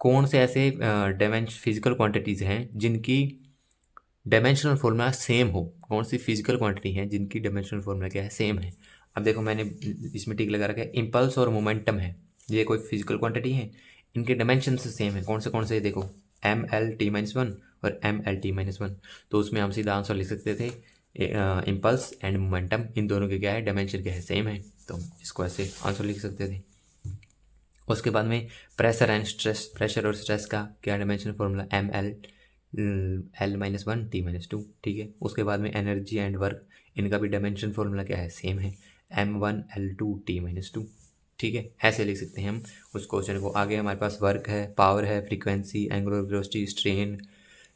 कौन से ऐसे फिजिकल क्वांटिटीज़ हैं जिनकी डायमेंशनल फॉर्मूला सेम हो। कौन सी फिजिकल क्वांटिटी है जिनकी डायमेंशनल फॉर्मूला क्या है, सेम है। अब देखो मैंने इसमें टिक लगा रखा है, इम्पल्स और मोमेंटम है, ये कोई फिजिकल क्वांटिटी है, इनके डायमेंशन से सेम है। कौन से देखो, MLT-1 और MLT-1। तो उसमें हम सीधा आंसर लिख सकते थे, इम्पल्स एंड मोमेंटम इन दोनों के क्या है, डायमेंशन क्या है, सेम है। तो हम इसको ऐसे आंसर लिख सकते थे। उसके बाद में प्रेशर एंड स्ट्रेस, प्रेशर और स्ट्रेस का क्या डायमेंशन फॉर्मूला, ML-L-1T-2। ठीक है, उसके बाद में एनर्जी एंड वर्क, इनका भी डायमेंशन फॉर्मूला क्या है, सेम है, M1L2T-2। ठीक है, ऐसे लिख सकते हैं हम उस क्वेश्चन को। आगे हमारे पास वर्क है, पावर है, frequency, angular velocity, strain,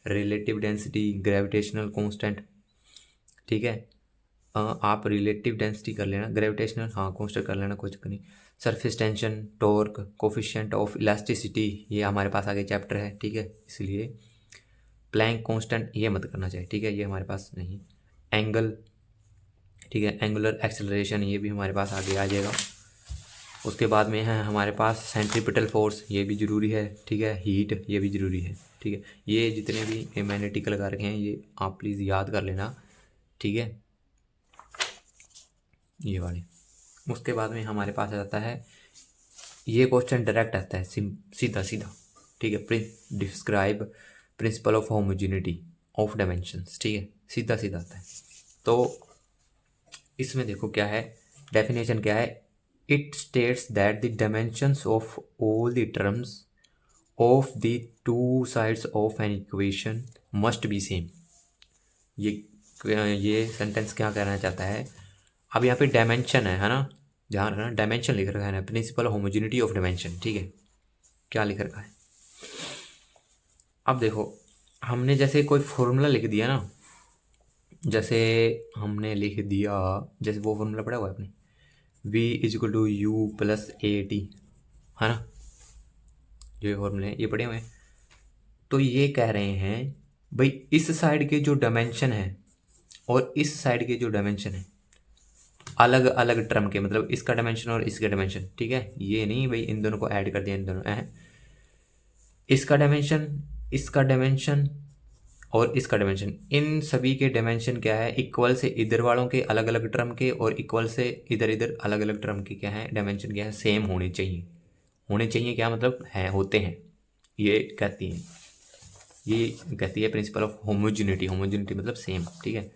relative density, gravitational constant. ठीक है, आप रिलेटिव डेंसिटी कर लेना, ग्रेविटेशनल हाँ कांस्टेंट कर लेना, कोई चक्कर नहीं। Surface tension, torque, coefficient of elasticity, ये हमारे पास आगे चैप्टर है। ठीक है, इसलिए प्लैंक कांस्टेंट ये मत करना चाहिए, ठीक है, ये हमारे पास नहीं। एंगल, ठीक है, एंगुलर एक्सेलरेशन ये भी हमारे पास आगे आ जाएगा। उसके बाद में है हमारे पास सेंट्रीपिटल फोर्स, ये भी ज़रूरी है, ठीक है, हीट ये भी ज़रूरी है, ठीक है। ये जितने भी मैंने टिक लगा रखे हैं ये आप प्लीज़ याद कर लेना, ठीक है, ये वाले। उसके बाद में हमारे पास आ जाता है, ये क्वेश्चन डायरेक्ट आता है सीधा सीधा, ठीक है, describe principal of homogeneity of dimensions, ठीक है, सीधा सीधा आता है। तो इसमें देखो क्या है, डेफिनेशन क्या है, it states that the dimensions of all the terms of the two sides of an equation must be same. ये सेंटेंस क्या कहना चाहता है, अब यहाँ पे डायमेंशन है ना, ध्यान रखना, डायमेंशन लिख रखा है ना, प्रिंसिपल होमोजेनिटी ऑफ डायमेंशन, ठीक है, क्या लिख रखा है। अब देखो हमने जैसे कोई फॉर्मूला लिख दिया ना, जैसे हमने लिख दिया, जैसे वो फॉर्मूला पढ़ा हुआ है आपने, v is equal to u plus a t, है ना, जो फॉर्मूले हैं ये पढ़े हुए हैं। तो ये कह रहे हैं भाई इस साइड के जो डायमेंशन है और इस साइड के जो डायमेंशन है अलग अलग टर्म के, मतलब इसका डायमेंशन और इसका डायमेंशन, ठीक है, ये नहीं भाई इन दोनों को ऐड कर दिया, इन दोनों इसका डायमेंशन, इसका डायमेंशन और इसका डायमेंशन, इन सभी के डायमेंशन क्या है, इक्वल से इधर वालों के अलग अलग टर्म के और इक्वल से इधर इधर अलग अलग टर्म के क्या है डायमेंशन, क्या है, सेम होने चाहिए। होने चाहिए क्या मतलब है, होते हैं, ये कहती है, ये कहती है प्रिंसिपल ऑफ होमोजेनिटी। होमोजेनिटी मतलब सेम, ठीक है।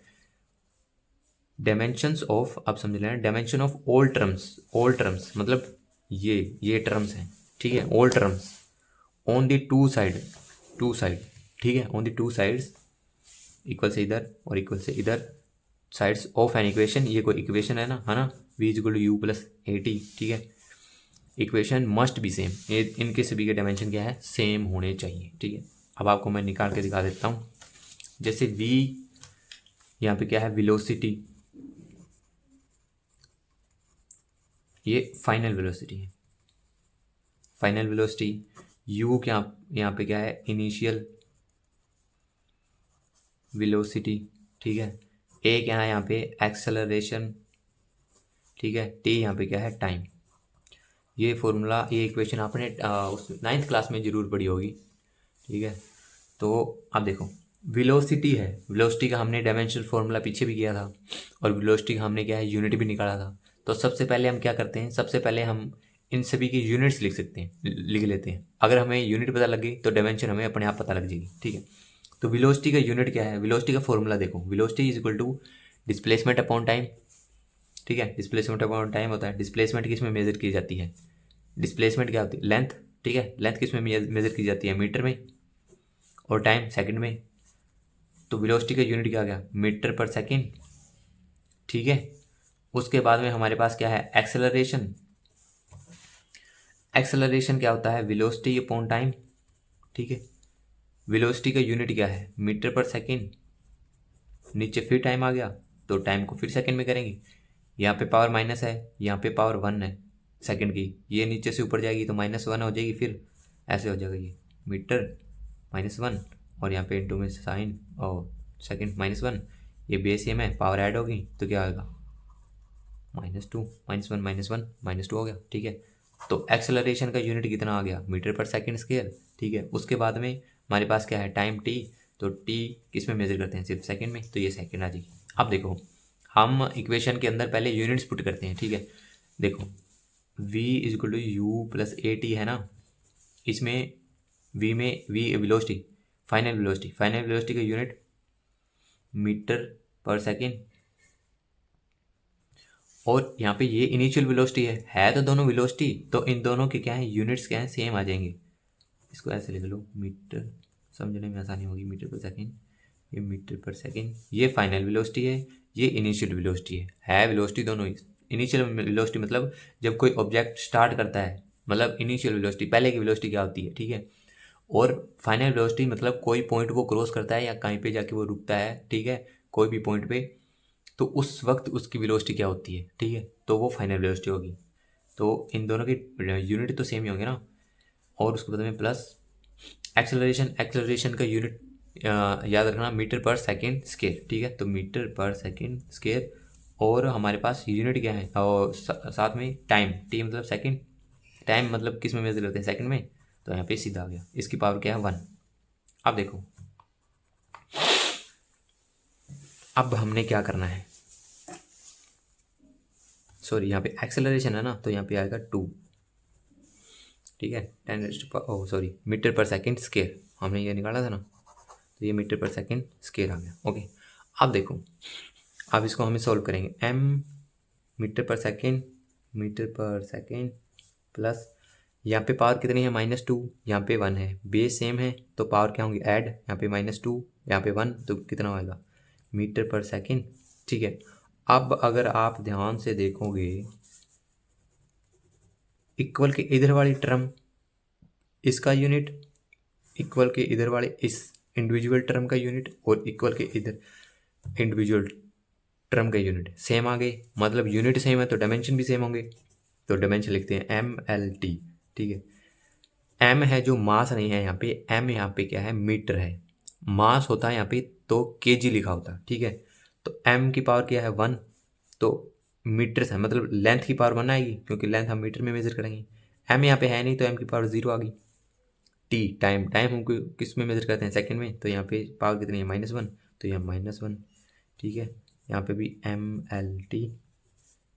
डायमेंशंस ऑफ, आप समझ लेना, dimension of all terms, all terms मतलब ये टर्म्स हैं, ठीक है, all terms on the two side, two side, ठीक है, on the two sides, equal से इधर और इक्वल से इधर, साइड्स ऑफ एन इक्वेशन, ये कोई इक्वेशन है ना, v is equal to u plus a t, ठीक है, इक्वेशन मस्ट बी सेम, ये इनके सभी के डायमेंशन क्या है, सेम होने चाहिए, ठीक है। अब आपको मैं निकाल के दिखा देता हूँ, जैसे v यहाँ पे क्या है, वेलोसिटी, ये फाइनल वेलोसिटी है, फाइनल वेलोसिटी, u क्या यहाँ पे क्या है, इनिशियल वेलोसिटी, ठीक है, a क्या है यहाँ पे एक्सेलरेशन, ठीक है, t यहाँ पे क्या है, टाइम। ये फॉर्मूला, ये इक्वेशन आपने उस 9th क्लास में ज़रूर पढ़ी होगी, ठीक है। तो अब देखो वेलोसिटी है, वेलोसिटी का हमने डायमेंशनल फॉर्मूला पीछे भी किया था और वेलोसिटी का हमने क्या है यूनिट भी निकाला था। तो सबसे पहले हम क्या करते हैं, सबसे पहले हम इन सभी की यूनिट्स लिख सकते हैं, लिख लेते हैं। अगर हमें यूनिट पता लग गई तो डायमेंशन हमें अपने आप पता लग जाएगी, ठीक है। तो वेलोसिटी का यूनिट क्या है, वेलोसिटी का फॉर्मूला देखो, velocity is equal to displacement upon time, ठीक है, डिस्प्लेसमेंट अपॉन टाइम होता है। डिस्प्लेसमेंट किस में मेजर की जाती है, डिस्प्लेसमेंट क्या होती है, लेंथ, ठीक है, लेंथ किस में मेजर की जाती है, मीटर में, और टाइम सेकंड में। तो वेलोसिटी का यूनिट क्या आ गया, मीटर पर सेकंड, ठीक है। उसके बाद में हमारे पास क्या है, एक्सेलरेशन, एक्सेलरेशन क्या होता है, वेलोसिटी अपॉन टाइम, ठीक है। वेलोसिटी का यूनिट क्या है, मीटर पर सेकंड, नीचे फिर टाइम आ गया तो टाइम को फिर सेकंड में करेंगे, यहाँ पे पावर माइनस है, यहाँ पे पावर 1 है सेकंड की, ये नीचे से ऊपर जाएगी तो -1 हो जाएगी, फिर ऐसे हो जाएगा, ये मीटर -1 और यहाँ पे इंटू में साइन और सेकंड -1, ये बेस सेम है, पावर ऐड होगी तो क्या आएगा, -2, -1 -1 -2 हो गया, ठीक है। तो एक्सेलरेशन का यूनिट कितना आ गया, मीटर पर सेकंड स्क्वायर, ठीक है। उसके बाद में हमारे पास क्या है, टाइम टी, तो टी किस में मेजर करते हैं, सिर्फ सेकंड में, तो ये सेकंड आ जाएगी। अब देखो हम इक्वेशन के अंदर पहले यूनिट्स पुट करते हैं, ठीक है। देखो v is equal to u plus a t है ना, इसमें v में v velocity, final velocity, final velocity का यूनिट मीटर पर सेकंड, और यहाँ पे ये इनिशियल वेलोसिटी है तो दोनों वेलोसिटी, तो इन दोनों के क्या है, यूनिट्स क्या है, सेम आ जाएंगे। इसको ऐसे लिख लो, मीटर, समझने में आसानी होगी, मीटर पर सेकंड, ये मीटर पर सेकंड, ये फाइनल वेलोसिटी है, ये इनिशियल वेलोसिटी है वेलोसिटी दोनों ही। इनिशियल वेलोसिटी मतलब जब कोई ऑब्जेक्ट स्टार्ट करता है, मतलब इनिशियल वेलोसिटी, पहले की वेलोसिटी क्या होती है, ठीक है। और फाइनल वेलोसिटी मतलब कोई पॉइंट को क्रॉस करता है या कहीं पे जाके वो रुकता है, ठीक है, कोई भी पॉइंट पे, तो उस वक्त उसकी वेलोसिटी क्या होती है, ठीक है, तो वो फाइनल वेलोसिटी होगी। तो इन दोनों के यूनिट तो सेम ही होंगे ना। और उसके बाद में प्लस एक्सेलरेशन, एक्सेलरेशन का यूनिट याद रखना मीटर पर सेकेंड स्क्वायर, ठीक है। तो मीटर पर सेकेंड स्क्वायर, और हमारे पास यूनिट क्या है, और साथ में टाइम, टी मतलब सेकेंड, टाइम मतलब किस में मेजर करते हैं, सेकंड में। तो यहाँ पे सीधा आ गया, इसकी पावर क्या है 1। अब देखो, अब हमने क्या करना है, सॉरी यहाँ पे एक्सेलरेशन है ना, तो यहाँ पे आएगा 2, ठीक है। 10 मीटर पर सेकेंड स्क्वायर हमने ये निकाला था ना, तो ये मीटर पर सेकेंड स्क्वायर आ गया, ओके। अब देखो, अब इसको हमें सॉल्व करेंगे, m मीटर पर सेकेंड प्लस यहाँ पे पावर कितनी है -2, यहाँ पे 1 है, बेस सेम है तो पावर क्या होंगी ऐड, यहाँ पे -2 यहाँ पे 1, तो कितना होगा मीटर पर सेकेंड, ठीक है। अब अगर आप ध्यान से देखोगे, इक्वल के इधर वाली टर्म इसका यूनिट, इक्वल के इधर वाले इस इंडिविजुअल टर्म का यूनिट, और इक्वल के इधर इंडिविजुअल टर्म का यूनिट सेम आ गए, मतलब यूनिट सेम है तो डायमेंशन भी सेम होंगे। तो डायमेंशन लिखते हैं MLT, ठीक है। M है जो मास नहीं है यहाँ पे, M यहाँ पे क्या है मीटर है, मास होता है यहाँ पे तो kg लिखा होता है, ठीक है। तो M की पावर क्या है 1, तो मीटर है मतलब लेंथ की पावर 1 आएगी, क्योंकि लेंथ हम मीटर में मेजर करेंगे। M यहाँ पे है नहीं तो M की पावर 0 आ गई। T टाइम, टाइम हम किस में मेजर करते हैं सेकंड में, तो यहाँ पे पावर कितनी है -1, तो यहाँ -1, ठीक है। यहाँ पे भी MLT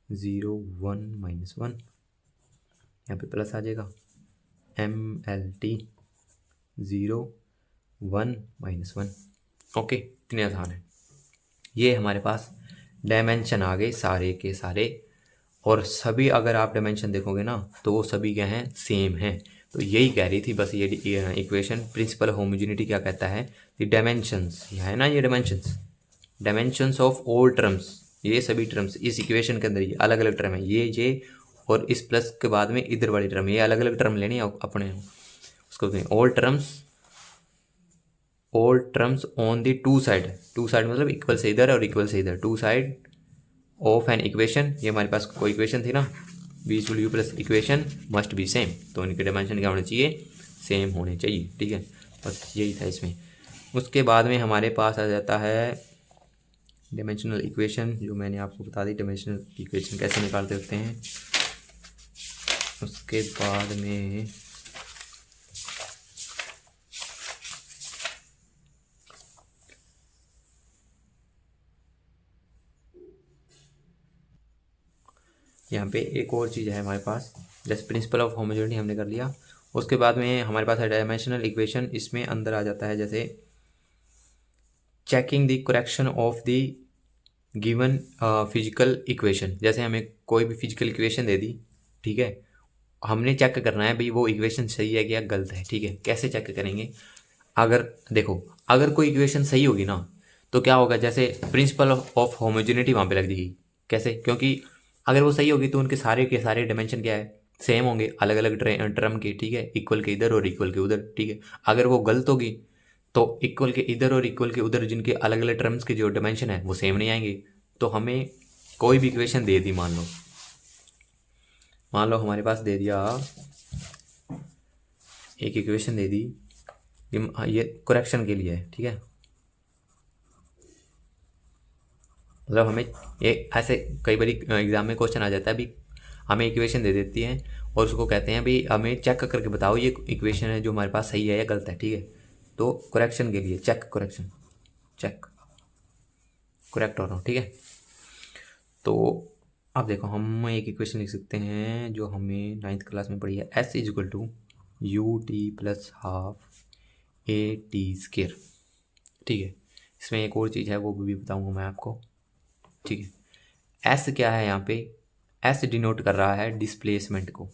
0 1 -1, यहाँ पे प्लस आ जाएगा, MLT 0 1 -1, ओके। इतने आसान है। ये हमारे पास डायमेंशन आ गए सारे के सारे, और सभी अगर आप डायमेंशन देखोगे ना तो वो सभी क्या हैं सेम हैं। तो यही कह रही थी बस, ये इक्वेशन प्रिंसिपल होमोजेनिटी क्या कहता है, द डायमेंशंस है ना, ये डायमेंशंस ऑफ ऑल टर्म्स, ये सभी टर्म्स इस इक्वेशन के अंदर ये अलग अलग टर्म है, ये और इस प्लस के बाद में इधर वाली टर्म, ये अलग अलग टर्म लेनी है अपने, उसको all terms on the two side मतलब इक्वल से इधर और इक्वल से इधर, two side of an equation. ये हमारे पास कोई इक्वेशन थी ना, v/u plus equation must be same, तो इनके डायमेंशन क्या होने चाहिए, सेम होने चाहिए, ठीक है। बस यही था इसमें। उसके बाद में हमारे पास आ जाता है डायमेंशनल इक्वेशन, जो मैंने आपको बता दी डायमेंशनल इक्वेशन कैसे निकालते होते हैं। उसके बाद में यहाँ पे एक और चीज़ है हमारे पास, जैसे प्रिंसिपल ऑफ होमोजेनिटी हमने कर लिया। उसके बाद में हमारे पास है डायमेंशनल इक्वेशन, इसमें अंदर आ जाता है जैसे checking the correction of the given physical equation. जैसे हमें कोई भी फिजिकल इक्वेशन दे दी, ठीक है, हमने चेक करना है भाई वो इक्वेशन सही है या गलत है, ठीक है। कैसे चेक करेंगे, अगर देखो अगर कोई इक्वेशन सही होगी ना तो क्या होगा, जैसे प्रिंसिपल ऑफ होमोजेनिटी वहाँ पे लग जाएगी। कैसे, क्योंकि अगर वो सही होगी तो उनके सारे के सारे डायमेंशन क्या है सेम होंगे, अलग अलग टर्म के, ठीक है, इक्वल के इधर और इक्वल के उधर, ठीक है। अगर वो गलत होगी तो इक्वल के इधर और इक्वल के उधर जिनके अलग अलग टर्म्स के जो डायमेंशन है वो सेम नहीं आएंगे। तो हमें कोई भी इक्वेशन दे दी, मान लो हमारे पास दे दिया एक इक्वेशन दे दी, ये करेक्शन के लिए है, ठीक है। मतलब हमें ये ऐसे कई बार एग्जाम में क्वेश्चन आ जाता है, अभी हमें इक्वेशन दे देती हैं और उसको कहते हैं भाई हमें चेक करके बताओ ये इक्वेशन है जो हमारे पास सही है या गलत है, ठीक है। तो करेक्शन के लिए चेक करेक्ट हो रहा हूँ, ठीक है। तो अब देखो हम एक इक्वेशन लिख सकते हैं जो हमें 9th क्लास में पढ़ी है, S = ut + हाफ AT², ठीक है। इसमें एक और चीज़ है वो भी बताऊँगा मैं आपको, ठीक है। S क्या है यहाँ पे, S डिनोट कर रहा है डिस्प्लेसमेंट को,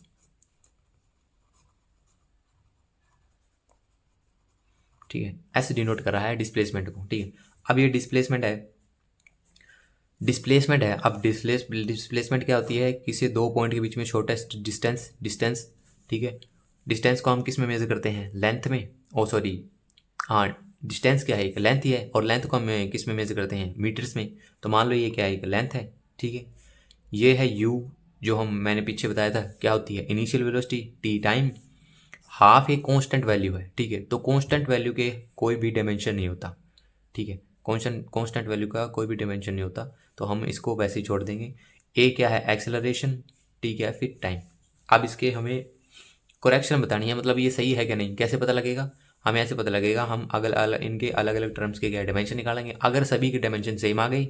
ठीक है। S डिनोट कर रहा है डिस्प्लेसमेंट को, ठीक है। अब ये डिस्प्लेसमेंट है, अब डिस्प्लेसमेंट क्या होती है, किसी दो पॉइंट के बीच में शॉर्टेस्ट डिस्टेंस, ठीक है। डिस्टेंस को हम किस में मेजर करते हैं, लेंथ में, हाँ डिस्टेंस क्या है, एक लेंथ ही है, और लेंथ को हम किस में मेजर करते हैं, मीटर्स में। तो मान लो ये क्या है, एक लेंथ है, ठीक है। ये है u, जो मैंने पीछे बताया था क्या होती है, initial velocity t time, half एक कांस्टेंट वैल्यू है, ठीक है। तो कांस्टेंट वैल्यू के कोई भी डायमेंशन नहीं होता, ठीक है। कांस्टेंट वैल्यू का कोई भी डायमेंशन नहीं होता, तो हम इसको वैसे ही छोड़ देंगे। ए क्या है, एक्सेलरेशन, ठीक है, फिर टाइम। अब इसके हमें करेक्शन बतानी है, मतलब ये सही है क्या नहीं, कैसे पता लगेगा, हमें ऐसे पता लगेगा, हम इनके अलग अलग टर्म्स के क्या डायमेंशन निकालेंगे। अगर सभी के डायमेंशन सेम आ गई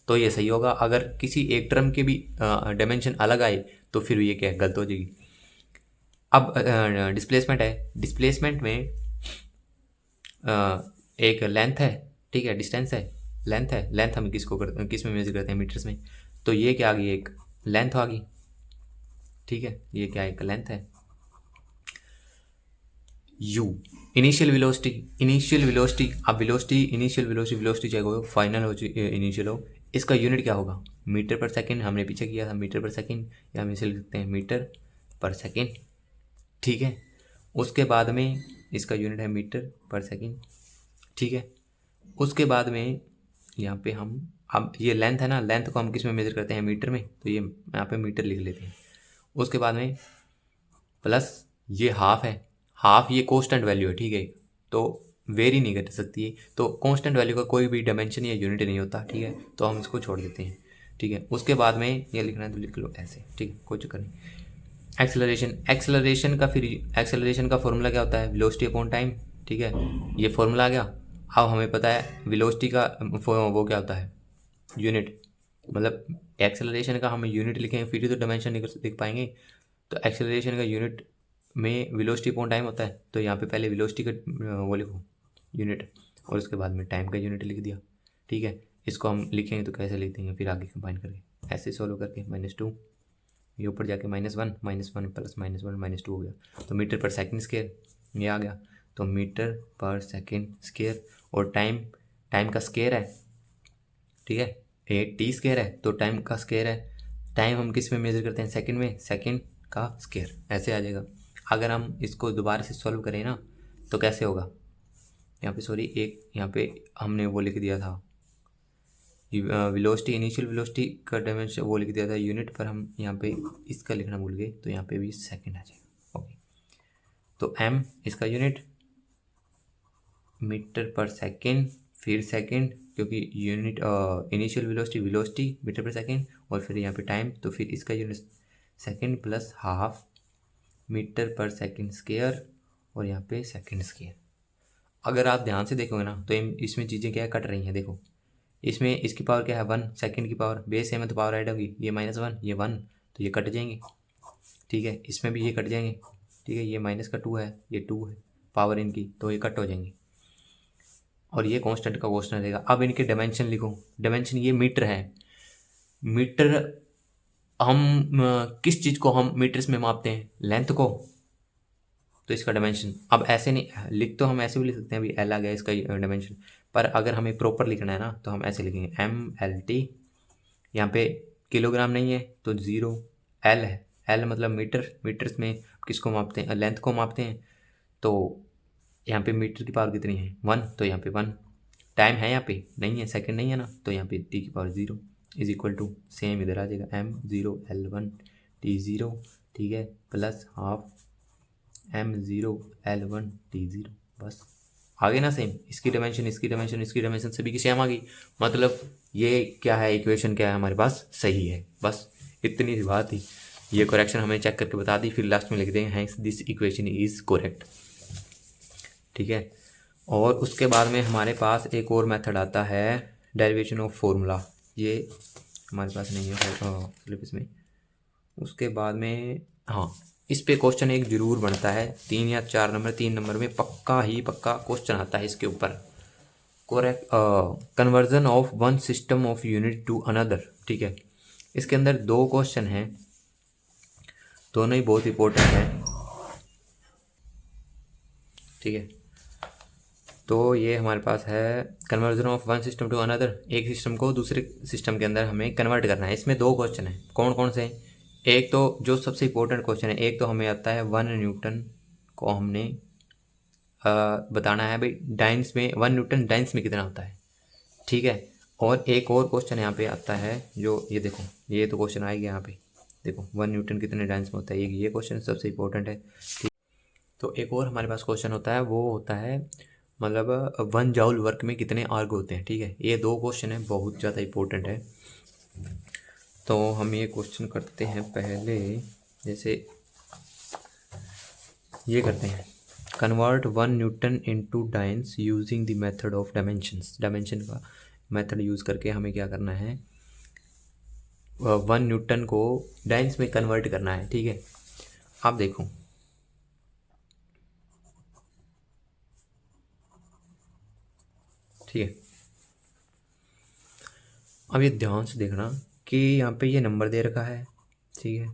तो ये सही होगा, अगर किसी एक टर्म के भी डायमेंशन अलग आए तो फिर ये क्या गलत हो जाएगी। अब डिस्प्लेसमेंट है, डिस्प्लेसमेंट में एक लेंथ है, ठीक है, डिस्टेंस है, लेंथ है। लेंथ हम किस में मेजर करते हैं, मीटर्स में। तो ये क्या आ गई, एक लेंथ आ गई, ठीक है, ये क्या एक लेंथ है। u initial velocity, initial velocity, अब वेलोसिटी, इनिशियल वेलोसिटी, वेलोसिटी चाहे हो फाइनल हो इनिशियल हो, इसका यूनिट क्या होगा, मीटर पर सेकंड। हमने पीछे किया था मीटर पर सेकंड, या हम इसे लिख सकते हैं मीटर पर सेकंड, ठीक है। उसके बाद में इसका यूनिट है मीटर पर सेकंड, ठीक है। उसके बाद में यहाँ पे हम, अब ये लेंथ है ना, लेंथ को हम किस में मेजर करते हैं, मीटर में, तो ये यहाँ पे मीटर लिख लेते हैं। उसके बाद में प्लस ये हाफ है, हाफ ये कांस्टेंट वैल्यू है, ठीक है, तो वेरी नहीं कर सकती है, तो कांस्टेंट वैल्यू का कोई भी डायमेंशन या यूनिट नहीं होता, ठीक है, तो हम इसको छोड़ देते हैं, ठीक है। उसके बाद में ये लिखना है तो लिख लो ऐसे, ठीक है, कोई चक्कर नहीं। एक्सेलरेशन, एक्सेलरेशन का फॉर्मूला क्या होता है, वेलोसिटी अपॉन टाइम, ठीक है, ये फॉर्मूला आ गया। अब हमें पता है वेलोसिटी का वो क्या होता है, यूनिट, मतलब एक्सेलरेशन का हमें यूनिट लिखेंगे फिर ही तो डायमेंशन लिख पाएंगे। तो एक्सेलरेशन का यूनिट में वेलोसिटी अपॉन टाइम होता है, तो यहाँ पे पहले वेलोसिटी का वो लिखो यूनिट, और उसके बाद में टाइम का यूनिट लिख दिया, ठीक है। इसको हम लिखेंगे तो कैसे लिख देंगे, फिर आगे कंबाइन करके ऐसे सॉल्व करके, -2, ये ऊपर जाके -1 प्लस -1 -2 हो गया, तो मीटर पर सेकंड स्क्वायर ये आ गया। तो मीटर पर सेकंड स्क्वायर, और टाइम, टाइम का स्क्वायर है, ठीक है, ये टी स्क्वायर है, तो टाइम का स्क्वायर है। टाइम हम किस में मेजर करते हैं, सेकंड में, सेकंड का स्क्वायर, ऐसे आ जाएगा। अगर हम इसको दोबारा से सॉल्व करें ना तो कैसे होगा, यहाँ पे सॉरी, एक यहाँ पे हमने वो लिख दिया था वेलोसिटी, इनिशियल वेलोसिटी का डायमेंशन वो लिख दिया था यूनिट, पर हम यहाँ पे इसका लिखना भूल गए, तो यहाँ पे भी सेकंड आ जाएगा, ओके। तो m इसका यूनिट मीटर पर सेकंड, फिर सेकंड, क्योंकि unit initial velocity, velocity metre पर सेकंड, और फिर यहाँ पे टाइम, तो फिर इसका unit second plus half metre पर सेकंड स्क्वायर, और यहाँ पे सेकंड स्क्वायर। अगर आप ध्यान से देखोगे ना तो इसमें चीज़ें क्या कट रही हैं, देखो इसमें इसकी पावर क्या है 1, सेकंड की पावर बेस है में तो पावर ऐड होगी, ये -1 ये 1, तो ये कट जाएंगे, ठीक है। इसमें भी ये कट जाएंगे, ठीक है, ये माइनस का 2 है, ये 2 है पावर इनकी, तो ये कट हो जाएंगे, और ये कांस्टेंट का कांस्टेंट रहेगा। अब इनके डायमेंशन लिखो, डायमेंशन ये मीटर है, मीटर हम किस चीज़ को हम मीटर्स में मापते हैं, लेंथ को, तो इसका डायमेंशन अब ऐसे नहीं लिख, तो हम ऐसे भी लिख सकते हैं, अभी एल आ गया इसका डायमेंशन, पर अगर हमें प्रॉपर लिखना है ना तो हम ऐसे लिखेंगे MLT, यहाँ पे किलोग्राम नहीं है तो 0, एल है, एल मतलब मीटर, मीटर्स में किसको मापते हैं, लेंथ को मापते हैं, तो यहाँ पे मीटर की पावर कितनी है 1, तो यहाँ पे 1, टाइम है यहाँ पे नहीं है, सेकंड नहीं है ना, तो यहाँ पे t की power 0 is equal to same इधर आ जाएगा M0L1T0, ठीक है, प्लस हाफ M0L1T0, बस आगे ना सेम, इसकी डायमेंशन, इसकी डायमेंशन, इसकी डायमेंशन सभी की सेम आ गई, मतलब ये क्या है, इक्वेशन क्या है हमारे पास, सही है, बस इतनी सी बात थी। ये करेक्शन हमें चेक करके बता दी, फिर लास्ट में लिख देंगे hence this equation is correct, ठीक है। और उसके बाद में हमारे पास एक और मेथड आता है डेरिवेशन ऑफ फॉर्मूला, ये हमारे पास नहीं है सिलेबस में। उसके बाद में हाँ, इस पे क्वेश्चन एक जरूर बनता है, 3 या 4 नंबर, 3 नंबर में पक्का ही पक्का क्वेश्चन आता है इसके ऊपर, correct, conversion of one system of unit to another, ठीक है। इसके अंदर 2 क्वेश्चन हैं, दोनों ही बहुत इंपॉर्टेंट है, ठीक है। तो ये हमारे पास है conversion of one system to another, एक सिस्टम को दूसरे सिस्टम के अंदर हमें कन्वर्ट करना है। इसमें 2 क्वेश्चन हैं, कौन कौन से, एक तो जो सबसे इंपॉर्टेंट क्वेश्चन है, एक तो हमें आता है 1 न्यूटन को हमने बताना है भाई डाइंस में, 1 न्यूटन डाइंस में कितना होता है, ठीक है। और एक और क्वेश्चन यहाँ पे आता है, जो ये देखो, ये तो क्वेश्चन आएगा यहाँ पे, देखो 1 न्यूटन कितने डाइंस में होता है, ये क्वेश्चन सबसे इंपॉर्टेंट है, ठीक। तो एक और हमारे पास क्वेश्चन होता है, वो होता है मतलब 1 जॉउल वर्क में कितने आर्ग होते हैं, ठीक है। ये 2 क्वेश्चन है, बहुत ज़्यादा इंपॉर्टेंट है। तो हम ये क्वेश्चन करते हैं पहले, जैसे ये करते हैं, convert 1 Newton into dance using the method of dimensions. Dimension का मेथड यूज़ करके हमें क्या करना है, 1 न्यूटन को डाइन्स में कन्वर्ट करना है, ठीक है। आप देखो, ठीक है। अब ये ध्यान से देखना कि यहाँ पे ये नंबर दे रखा है, ठीक है।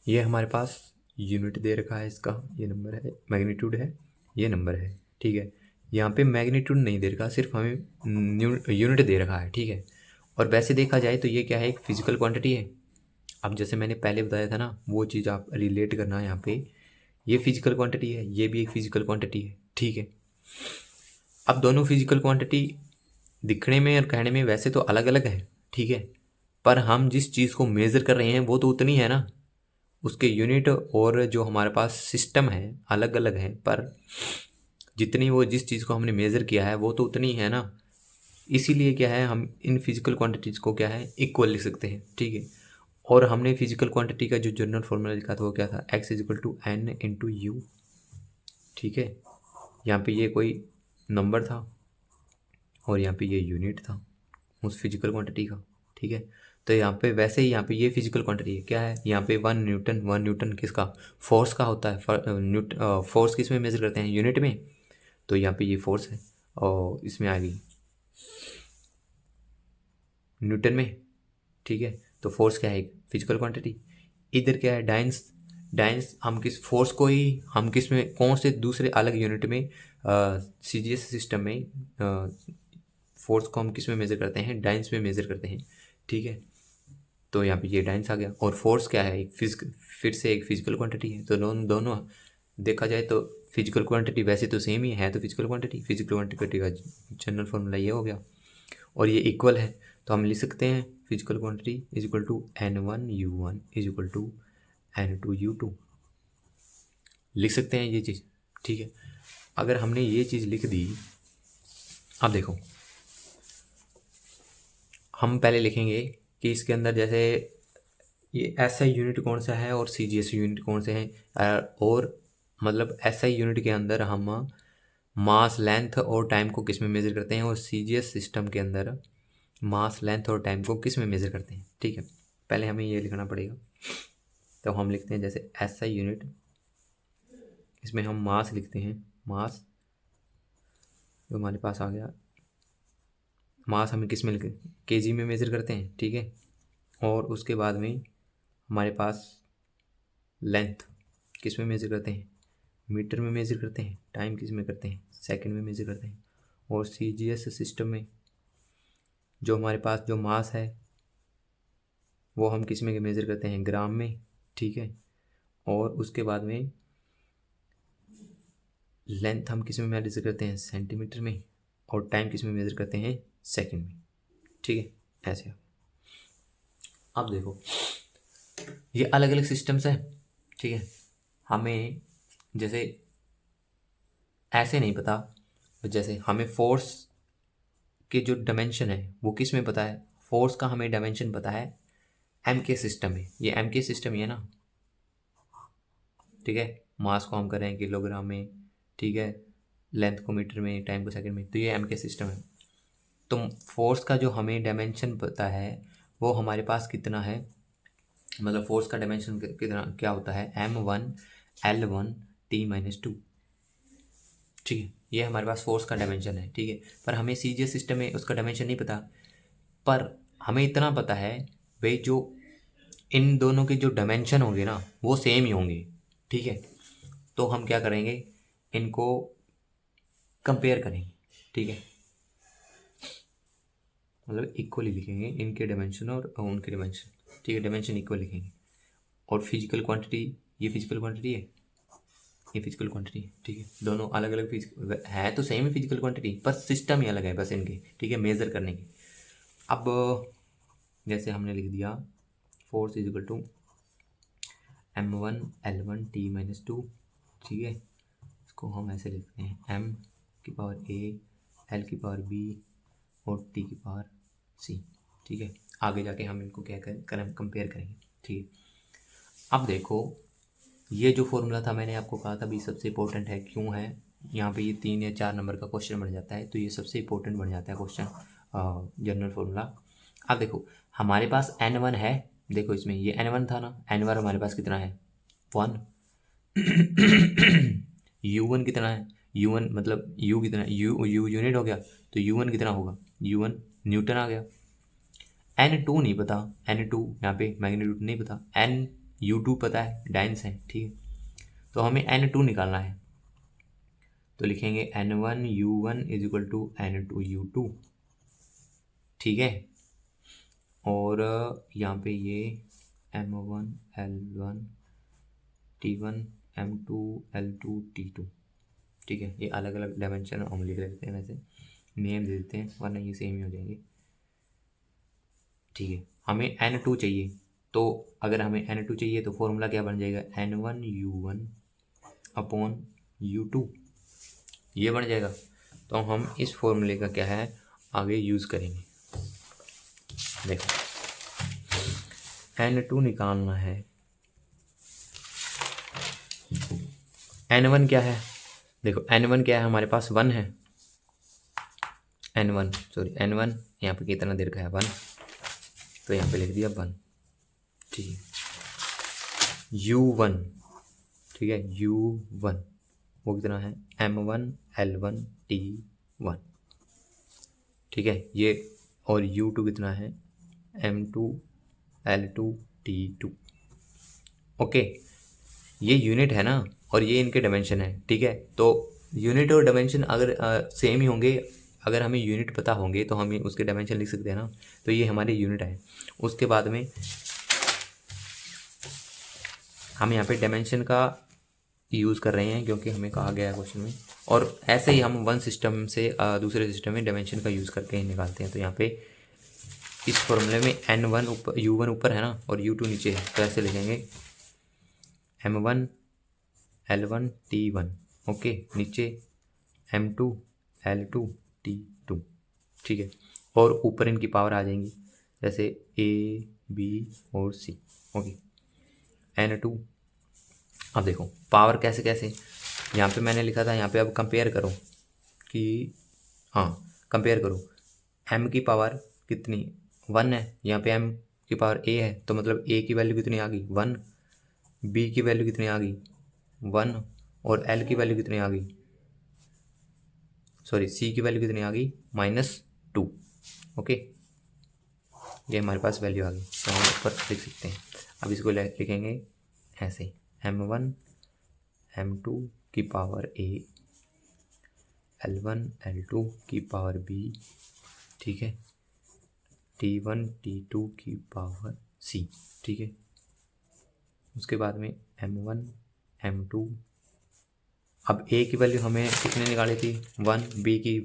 ये हमारे पास यूनिट दे रखा है, इसका ये नंबर है, मैग्नीट्यूड है, ये नंबर है, ठीक है। यहाँ पे मैग्नीट्यूड नहीं दे रखा, सिर्फ हमें यूनिट दे रखा है, ठीक है। और वैसे देखा जाए तो ये क्या है, एक फिजिकल क्वांटिटी है। अब जैसे मैंने पहले बताया था ना, वो चीज़ आप रिलेट करना है यहाँ पे। ये फिजिकल क्वांटिटी है, ये भी एक फिजिकल क्वांटिटी है, ठीक है। अब दोनों फिजिकल क्वांटिटी दिखने में और कहने में वैसे तो अलग अलग है, ठीक है। पर हम जिस चीज़ को मेज़र कर रहे हैं वो तो उतनी है ना। उसके यूनिट और जो हमारे पास सिस्टम है अलग अलग हैं, पर जितनी वो जिस चीज़ को हमने मेज़र किया है वो तो उतनी है ना। इसीलिए क्या है, हम इन फिजिकल क्वांटिटीज़ को क्या है, इक्वल लिख सकते हैं, ठीक है। और हमने फिजिकल क्वांटिटी का जो जनरल फॉर्मूला लिखा था वो क्या था, x is equal to n into u, ठीक है। यहाँ पे ये कोई नंबर था और यहाँ पे ये यूनिट था उस फिजिकल क्वांटिटी का, ठीक है। तो यहाँ पे वैसे ही यहाँ पे ये फिजिकल क्वांटिटी है, क्या है, यहाँ पे 1 न्यूटन किसका, फोर्स का होता है। फोर्स किस में मेजर करते हैं, यूनिट में। तो यहाँ पे ये फोर्स है और इसमें आ गई न्यूटन में, ठीक है। तो फोर्स क्या है, फिजिकल क्वांटिटी। इधर क्या है, डाइन्स। डाइन्स हम किस फोर्स को ही हम किस में, कौन से दूसरे अलग यूनिट में, सीजीएस सिस्टम में फोर्स को हम किस में मेज़र करते हैं, डाइन्स में मेज़र करते हैं, ठीक है। तो यहाँ पे ये डाइन्स आ गया। और फोर्स क्या है, एक फिर से एक फिजिकल क्वांटिटी है। तो दोनों दोनों देखा जाए तो फिजिकल क्वांटिटी वैसे तो सेम ही है, तो फिजिकल क्वांटिटी का जनरल फॉर्मूला ये हो गया। और ये इक्वल है, तो हम लिख सकते हैं physical quantity is equal to N1U1 is equal to N2U2, लिख सकते हैं ये चीज़, ठीक है। अगर हमने ये चीज़ लिख दी, अब देखो हम पहले लिखेंगे कि इसके अंदर जैसे ये एसआई यूनिट कौन सा है और सीजीएस यूनिट कौन से हैं। और मतलब एसआई यूनिट के अंदर हम मास, लेंथ और टाइम को किस में मेज़र करते हैं, और सीजीएस सिस्टम के अंदर मास, लेंथ और टाइम को किस में मेज़र करते हैं, ठीक है। पहले हमें ये लिखना पड़ेगा। तो हम लिखते हैं जैसे एसआई यूनिट, इसमें हम मास लिखते हैं, मास जो हमारे पास आ गया। मास हमें किस में लिखे, केजी में मेज़र करते हैं, ठीक है। और उसके बाद में हमारे पास लेंथ किस में मेज़र करते हैं, मीटर में मेज़र करते हैं। टाइम किस में करते हैं, सेकंड में मेज़र करते हैं। और सीजीएस सिस्टम में जो हमारे पास जो मास है वो हम किस में मेज़र करते हैं, ग्राम में, ठीक है। और उसके बाद में लेंथ हम किस में मेज़र करते हैं, सेंटीमीटर में। और टाइम किस में मेज़र करते हैं, सेकंड में, ठीक है। ऐसे अब देखो ये अलग अलग सिस्टम्स हैं, ठीक है। हमें जैसे ऐसे नहीं पता, जैसे हमें फोर्स के जो डायमेंशन है वो किस में पता है, फोर्स का हमें डायमेंशन पता है एम के सिस्टम में। ये एम के सिस्टम ही है ना, ठीक है। मास को हम कर रहे हैं किलोग्राम में, ठीक है। लेंथ को मीटर में, टाइम को सेकंड में, तो ये एम के सिस्टम है। तो फोर्स का जो हमें डायमेंशन पता है वो हमारे पास कितना है, मतलब फोर्स का डायमेंशन कितना क्या होता है, M1L1T-2, ठीक है। ये हमारे पास फोर्स का डायमेंशन है, ठीक है। पर हमें सीजीएस सिस्टम में उसका डायमेंशन नहीं पता। पर हमें इतना पता है भाई, जो इन दोनों के जो डायमेंशन होंगे ना वो सेम ही होंगे, ठीक है। तो हम क्या करेंगे, इनको कंपेयर करेंगे, ठीक है। मतलब इक्वली लिखेंगे इनके डायमेंशन और उनके डायमेंशन, ठीक है। डायमेंशन इक्वल लिखेंगे। और फिजिकल क्वांटिटी, ये फिजिकल क्वांटिटी है, ये फिजिकल क्वांटिटी है, ठीक है। दोनों अलग अलग फिजिकल है, तो सेम ही फिजिकल क्वांटिटी, पर सिस्टम ही अलग है बस इनके, ठीक है, मेज़र करने के। अब जैसे हमने लिख दिया force is equal to M1L1T-2, ठीक है। इसको हम ऐसे लिखते हैं m की पावर a, l की पावर b और t की पावर c। ठीक है, आगे जाके हम इनको क्या करें, कंपेयर करेंगे। ठीक है, अब देखो ये जो फॉर्मूला था मैंने आपको कहा था भी सबसे इंपॉर्टेंट है, क्यों है यहाँ पे ये 3 या 4 नंबर का क्वेश्चन बन जाता है, तो ये सबसे इंपॉर्टेंट बन जाता है क्वेश्चन, जनरल फॉर्मूला। अब देखो हमारे पास n1 है, देखो इसमें ये n1 था ना, n1 हमारे पास कितना है 1। u1 कितना है, u1 मतलब u कितना, u यूनिट हो गया, तो u1 कितना होगा, u1 न्यूटन आ गया। n2 नहीं पता, n2 यहाँ पे मैग्नीट्यूड नहीं पता, u2 पता है, डाइंस है। ठीक है, तो हमें n2 निकालना है, तो लिखेंगे n1 u1 is equal to n2 u2। ठीक है, और यहाँ पे ये m1 l1 t1 m2 l2 t2। ठीक है, ये अलग अलग डायमेंशन हम लिख लेते हैं, वैसे नेम दे देते हैं वरना ये सेम ही हो जाएंगे। ठीक है, हमें n2 चाहिए, तो अगर हमें n2 चाहिए तो फॉर्मूला क्या बन जाएगा, n1 u1 अपॉन u2, ये बन जाएगा। तो हम इस फॉर्मूले का क्या है आगे यूज़ करेंगे। देखो n2 निकालना है, n1 क्या है, देखो n1 क्या है हमारे पास 1 है, n1 यहाँ पे कितना दे रखा है 1, तो यहाँ पे लिख दिया 1। ठीक है, u1, ठीक है u1 वो कितना है m1 l1 t1। ठीक है, ये और u2 कितना है m2 l2 t2। ओके, ये यूनिट है ना और ये इनके डायमेंशन है। ठीक है, तो यूनिट और डायमेंशन अगर सेम ही होंगे, अगर हमें यूनिट पता होंगे तो हम उसके डायमेंशन लिख सकते हैं ना, तो ये हमारे यूनिट है। उसके बाद में हम यहाँ पे डायमेंशन का यूज़ कर रहे हैं क्योंकि हमें कहा गया है क्वेश्चन में, और ऐसे ही हम वन सिस्टम से दूसरे सिस्टम में डायमेंशन का यूज़ करके ही निकालते हैं। तो यहाँ पे इस फॉर्मूले में n1 ऊपर u1 ऊपर है ना और u2 नीचे है, तो ऐसे लिखेंगे m1 l1 t1, ओके, नीचे m2 l2 t2। ठीक है, और ऊपर इनकी पावर आ जाएंगी जैसे a b और c। Okay, n2। अब देखो पावर कैसे कैसे, यहाँ पे मैंने लिखा था, यहाँ पे अब कंपेयर करो कि हाँ कंपेयर करो, m की पावर कितनी 1 है, यहाँ पे m की पावर a है, तो मतलब a की वैल्यू कितनी आ गई 1, b की वैल्यू कितनी आ गई 1, और l की वैल्यू कितनी आ गई, सॉरी c की वैल्यू कितनी आ गई -2। ओके, ये हमारे पास वैल्यू आ गई, तो हम ऊपर लिख सकते हैं। अब इसको लिखेंगे ऐसे m1 m2 की पावर a, l1 l2 की पावर b, ठीक है, t1 t2 की पावर c। ठीक है, उसके बाद में m1 m2, अब a की वैल्यू हमें कितने निकाली थी 1, b की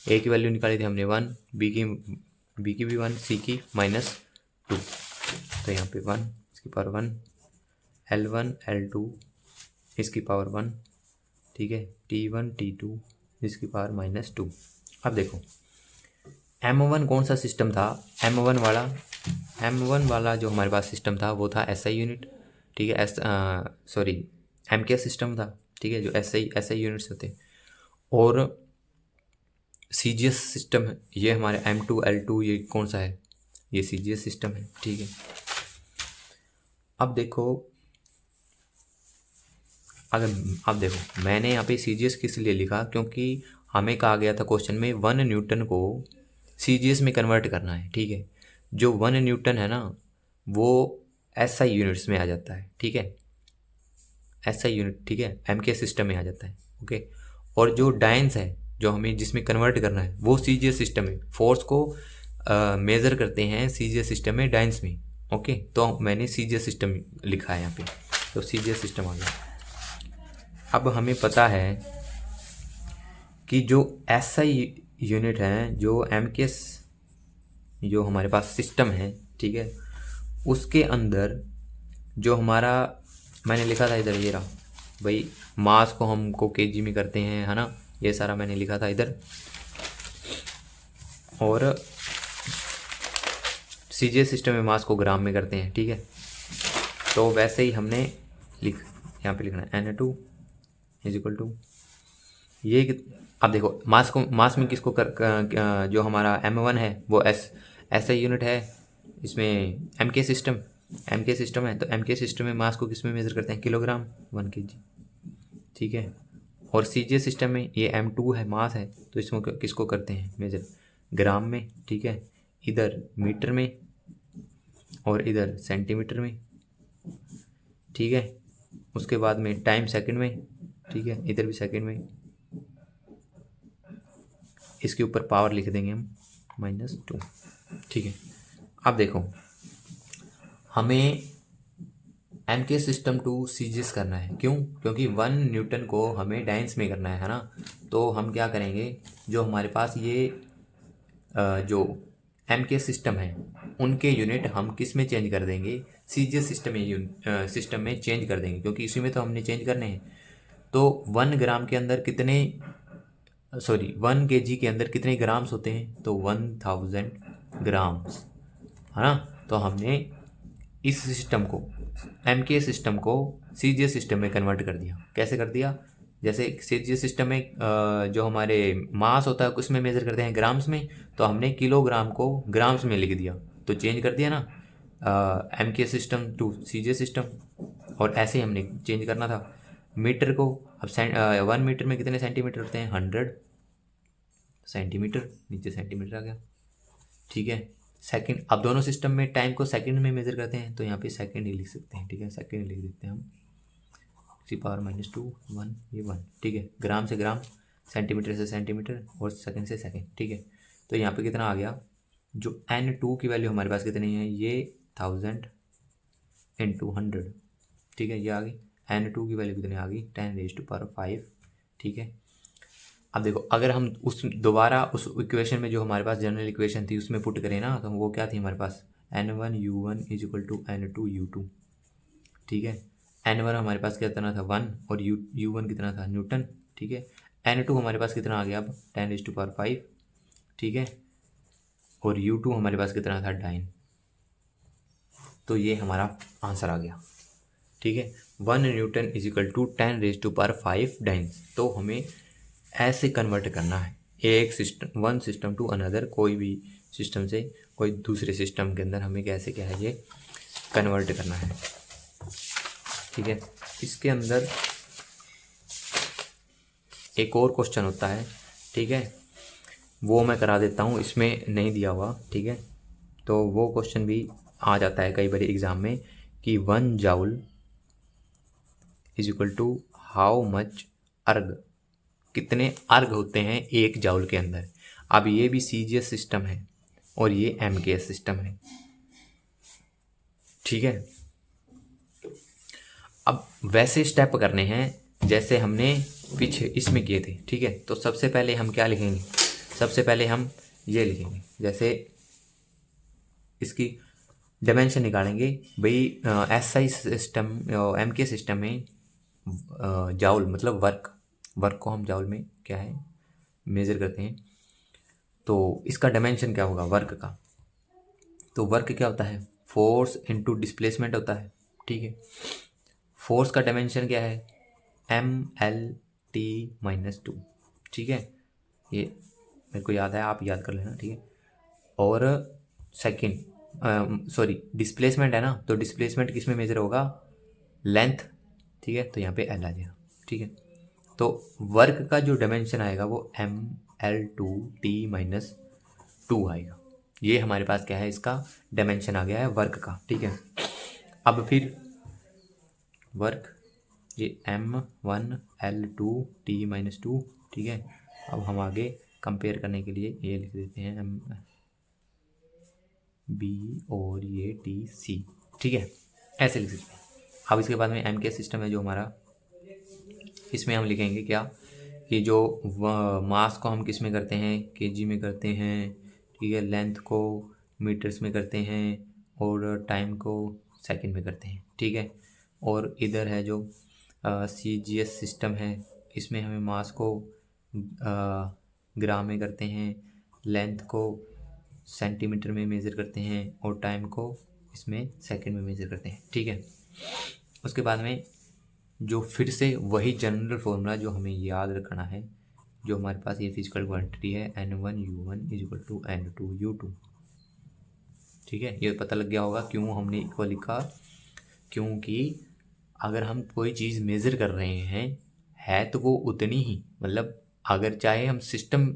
a की वैल्यू निकाली थी हमने 1, b की भी 1, c की -2, तो यहाँ पे 1 इसकी पावर 1, l1 l2 इसकी पावर 1, ठीक है, t1 t2 इसकी पावर -2। अब देखो m1 कौन सा सिस्टम था, m1 वाला जो हमारे पास सिस्टम था वो था SI यूनिट। ठीक है, सॉरी MK सिस्टम था। ठीक है, जो SI यूनिट्स होते हैं, और CGS सिस्टम है ये हमारे M2 L2, ये कौन सा है, ये CGS सिस्टम है। ठीक है, अब देखो अब देखो मैंने यहाँ पे CGS किस लिए लिखा, क्योंकि हमें कहा गया था क्वेश्चन में 1 न्यूटन को CGS में कन्वर्ट करना है। ठीक है, जो 1 न्यूटन है ना वो SI यूनिट्स में आ जाता है। ठीक है, SI यूनिट, ठीक है, MK सिस्टम में आ जाता है। ओके, और जो डायंस है जो हमें जिसमें कन्वर्ट करना है वो CGS सिस्टम में, फोर्स को मेज़र करते हैं CGS सिस्टम में डायंस में। ओके, तो मैंने CGS सिस्टम लिखा है यहाँ पे, तो CGS सिस्टम आ गया। अब हमें पता है कि जो SI यूनिट है, जो MK जो हमारे पास सिस्टम है, ठीक है, उसके अंदर जो हमारा मैंने लिखा था इधर, ये रहा, भाई मास को हमको केजी में करते हैं, है ना, ये सारा मैंने लिखा था इधर। और सीजीएस सिस्टम में मास को ग्राम में करते हैं, ठीक है। तो वैसे ही हमने यहाँ पे लिखना है N2 इज इक्वल टू ये अब देखो मास में किसको जो हमारा M1 है वो SI यूनिट है, इसमें MK सिस्टम है, तो MK सिस्टम में मास को किस में मेज़र करते हैं, किलोग्राम 1 kg, ठीक है। और सीजीएस सिस्टम में ये M2 है, मास है, तो इसमें किसको करते हैं मेज़र, ग्राम में, ठीक है। इधर मीटर में और इधर सेंटीमीटर में, ठीक है। उसके बाद में टाइम सेकंड में, ठीक है, इधर भी सेकंड में। इसके ऊपर पावर लिख देंगे हम -2, ठीक है। अब देखो हमें MK सिस्टम टू सीजीएस करना है, क्यों, क्योंकि 1 न्यूटन को हमें डाइन्स में करना है ना। तो हम क्या करेंगे, जो हमारे पास ये जो MK सिस्टम है उनके यूनिट हम किस में चेंज कर देंगे, सीजीएस सिस्टम में चेंज कर देंगे, क्योंकि इसी में तो हमने चेंज करने हैं। तो 1 ग्राम के अंदर कितने 1 kg के अंदर कितने ग्राम्स होते हैं, तो 1000 ग्राम्स, है ना। तो हमने इस सिस्टम को MK सिस्टम को सीजीएस सिस्टम में कन्वर्ट कर दिया। कैसे कर दिया, जैसे सीजीएस सिस्टम में जो हमारे मास होता है उसमें मेज़र करते हैं ग्राम्स में, तो हमने किलोग्राम को ग्राम्स में लिख दिया, तो चेंज कर दिया ना MK system to CGS system. और ऐसे ही हमने चेंज करना था मीटर को। अब 1 मीटर में कितने सेंटीमीटर होते हैं, 100 सेंटीमीटर, नीचे सेंटीमीटर आ गया, ठीक है। सेकंड, अब दोनों सिस्टम में टाइम को सेकंड में मेजर करते हैं, तो यहाँ पे सेकंड ही लिख सकते हैं, ठीक है, सेकंड लिख देते हैं हम, (-2) 1, ये 1, ठीक है। ग्राम से ग्राम, सेंटीमीटर से सेंटीमीटर और सेकंड से सेकंड, ठीक है। तो यहाँ पे कितना आ गया, जो N2 की वैल्यू हमारे पास कितनी है, ये 1000 × 100, ठीक है, ये आ गई। N2 की वैल्यू कितनी आ गई, 10⁵, ठीक है। अब देखो अगर हम उस दोबारा उस इक्वेशन में जो हमारे पास जनरल इक्वेशन थी उसमें पुट करें ना, तो वो क्या थी हमारे पास, N1U1 = N2U2, ठीक है। N1 हमारे पास कितना था 1 और U1 कितना था न्यूटन, ठीक है। N2 हमारे पास कितना आ गया अब 10⁵, ठीक है। और U2 हमारे पास कितना था 9। तो ये हमारा आंसर आ गया, ठीक है। 1 न्यूटन = 10⁵ डाइन्स। तो हमें ऐसे कन्वर्ट करना है एक सिस्टम, 1 सिस्टम टू अनदर, कोई भी सिस्टम से कोई दूसरे सिस्टम के अंदर हमें कैसे क्या है ये कन्वर्ट करना है, ठीक है। इसके अंदर एक और क्वेश्चन होता है, ठीक है, वो मैं करा देता हूँ, इसमें नहीं दिया हुआ, ठीक है। तो वो क्वेश्चन भी आ जाता है कई बार एग्ज़ाम में कि 1 जूल = हाउ मच अर्ग, कितने अर्ग होते हैं 1 जूल के अंदर। अब ये भी सीजीएस सिस्टम है और ये एमकेएस सिस्टम है, ठीक है। अब वैसे स्टेप करने हैं जैसे हमने पीछे इसमें किए थे, ठीक है। तो सबसे पहले हम क्या लिखेंगे, सबसे पहले हम ये लिखेंगे, जैसे इसकी डायमेंशन निकालेंगे भाई। एसआई सिस्टम एमके सिस्टम में जाउल मतलब वर्क को हम जाउल में क्या है मेज़र करते हैं। तो इसका डायमेंशन क्या होगा वर्क का, तो वर्क क्या होता है, फोर्स इनटू डिस्प्लेसमेंट होता है, ठीक है। फोर्स का डायमेंशन क्या है, MLT-2, ठीक है। ये मेरे को याद है, आप याद कर लेना, ठीक है। और डिस्प्लेसमेंट है ना, तो डिस्प्लेसमेंट किस में मेजर होगा, लेंथ, ठीक है। तो यहाँ पे L आ जाएगा, ठीक है। तो वर्क का जो डायमेंशन आएगा वो ML2T-2 आएगा। ये हमारे पास क्या है, इसका डायमेंशन आ गया है वर्क का, ठीक है। अब फिर वर्क ये M1L2T-2, ठीक है। अब हम आगे कंपेयर करने के लिए ये लिख देते हैं MB और ये TC, ठीक है, ऐसे लिख सकते हैं। अब इसके बाद में MK सिस्टम है जो हमारा, इसमें हम लिखेंगे क्या कि जो मास को हम किस में करते हैं, केजी में करते हैं, ठीक है। लेंथ को मीटर्स में करते हैं और टाइम को सेकंड में करते हैं, ठीक है। और इधर है जो CGS सिस्टम है, इसमें हमें मास को ग्राम में करते हैं, लेंथ को सेंटीमीटर में मेज़र करते हैं और टाइम को इसमें सेकंड में मेज़र करते हैं, ठीक है। उसके बाद में जो फिर से वही जनरल फॉर्मूला जो हमें याद रखना है, जो हमारे पास ये फिजिकल क्वांटिटी है N1U1 = N2U2, ठीक है। ये पता लग गया होगा क्यों हमने इक्वल लिखा, क्योंकि अगर हम कोई चीज़ मेज़र कर रहे हैं है तो वो उतनी ही, मतलब अगर चाहे हम सिस्टम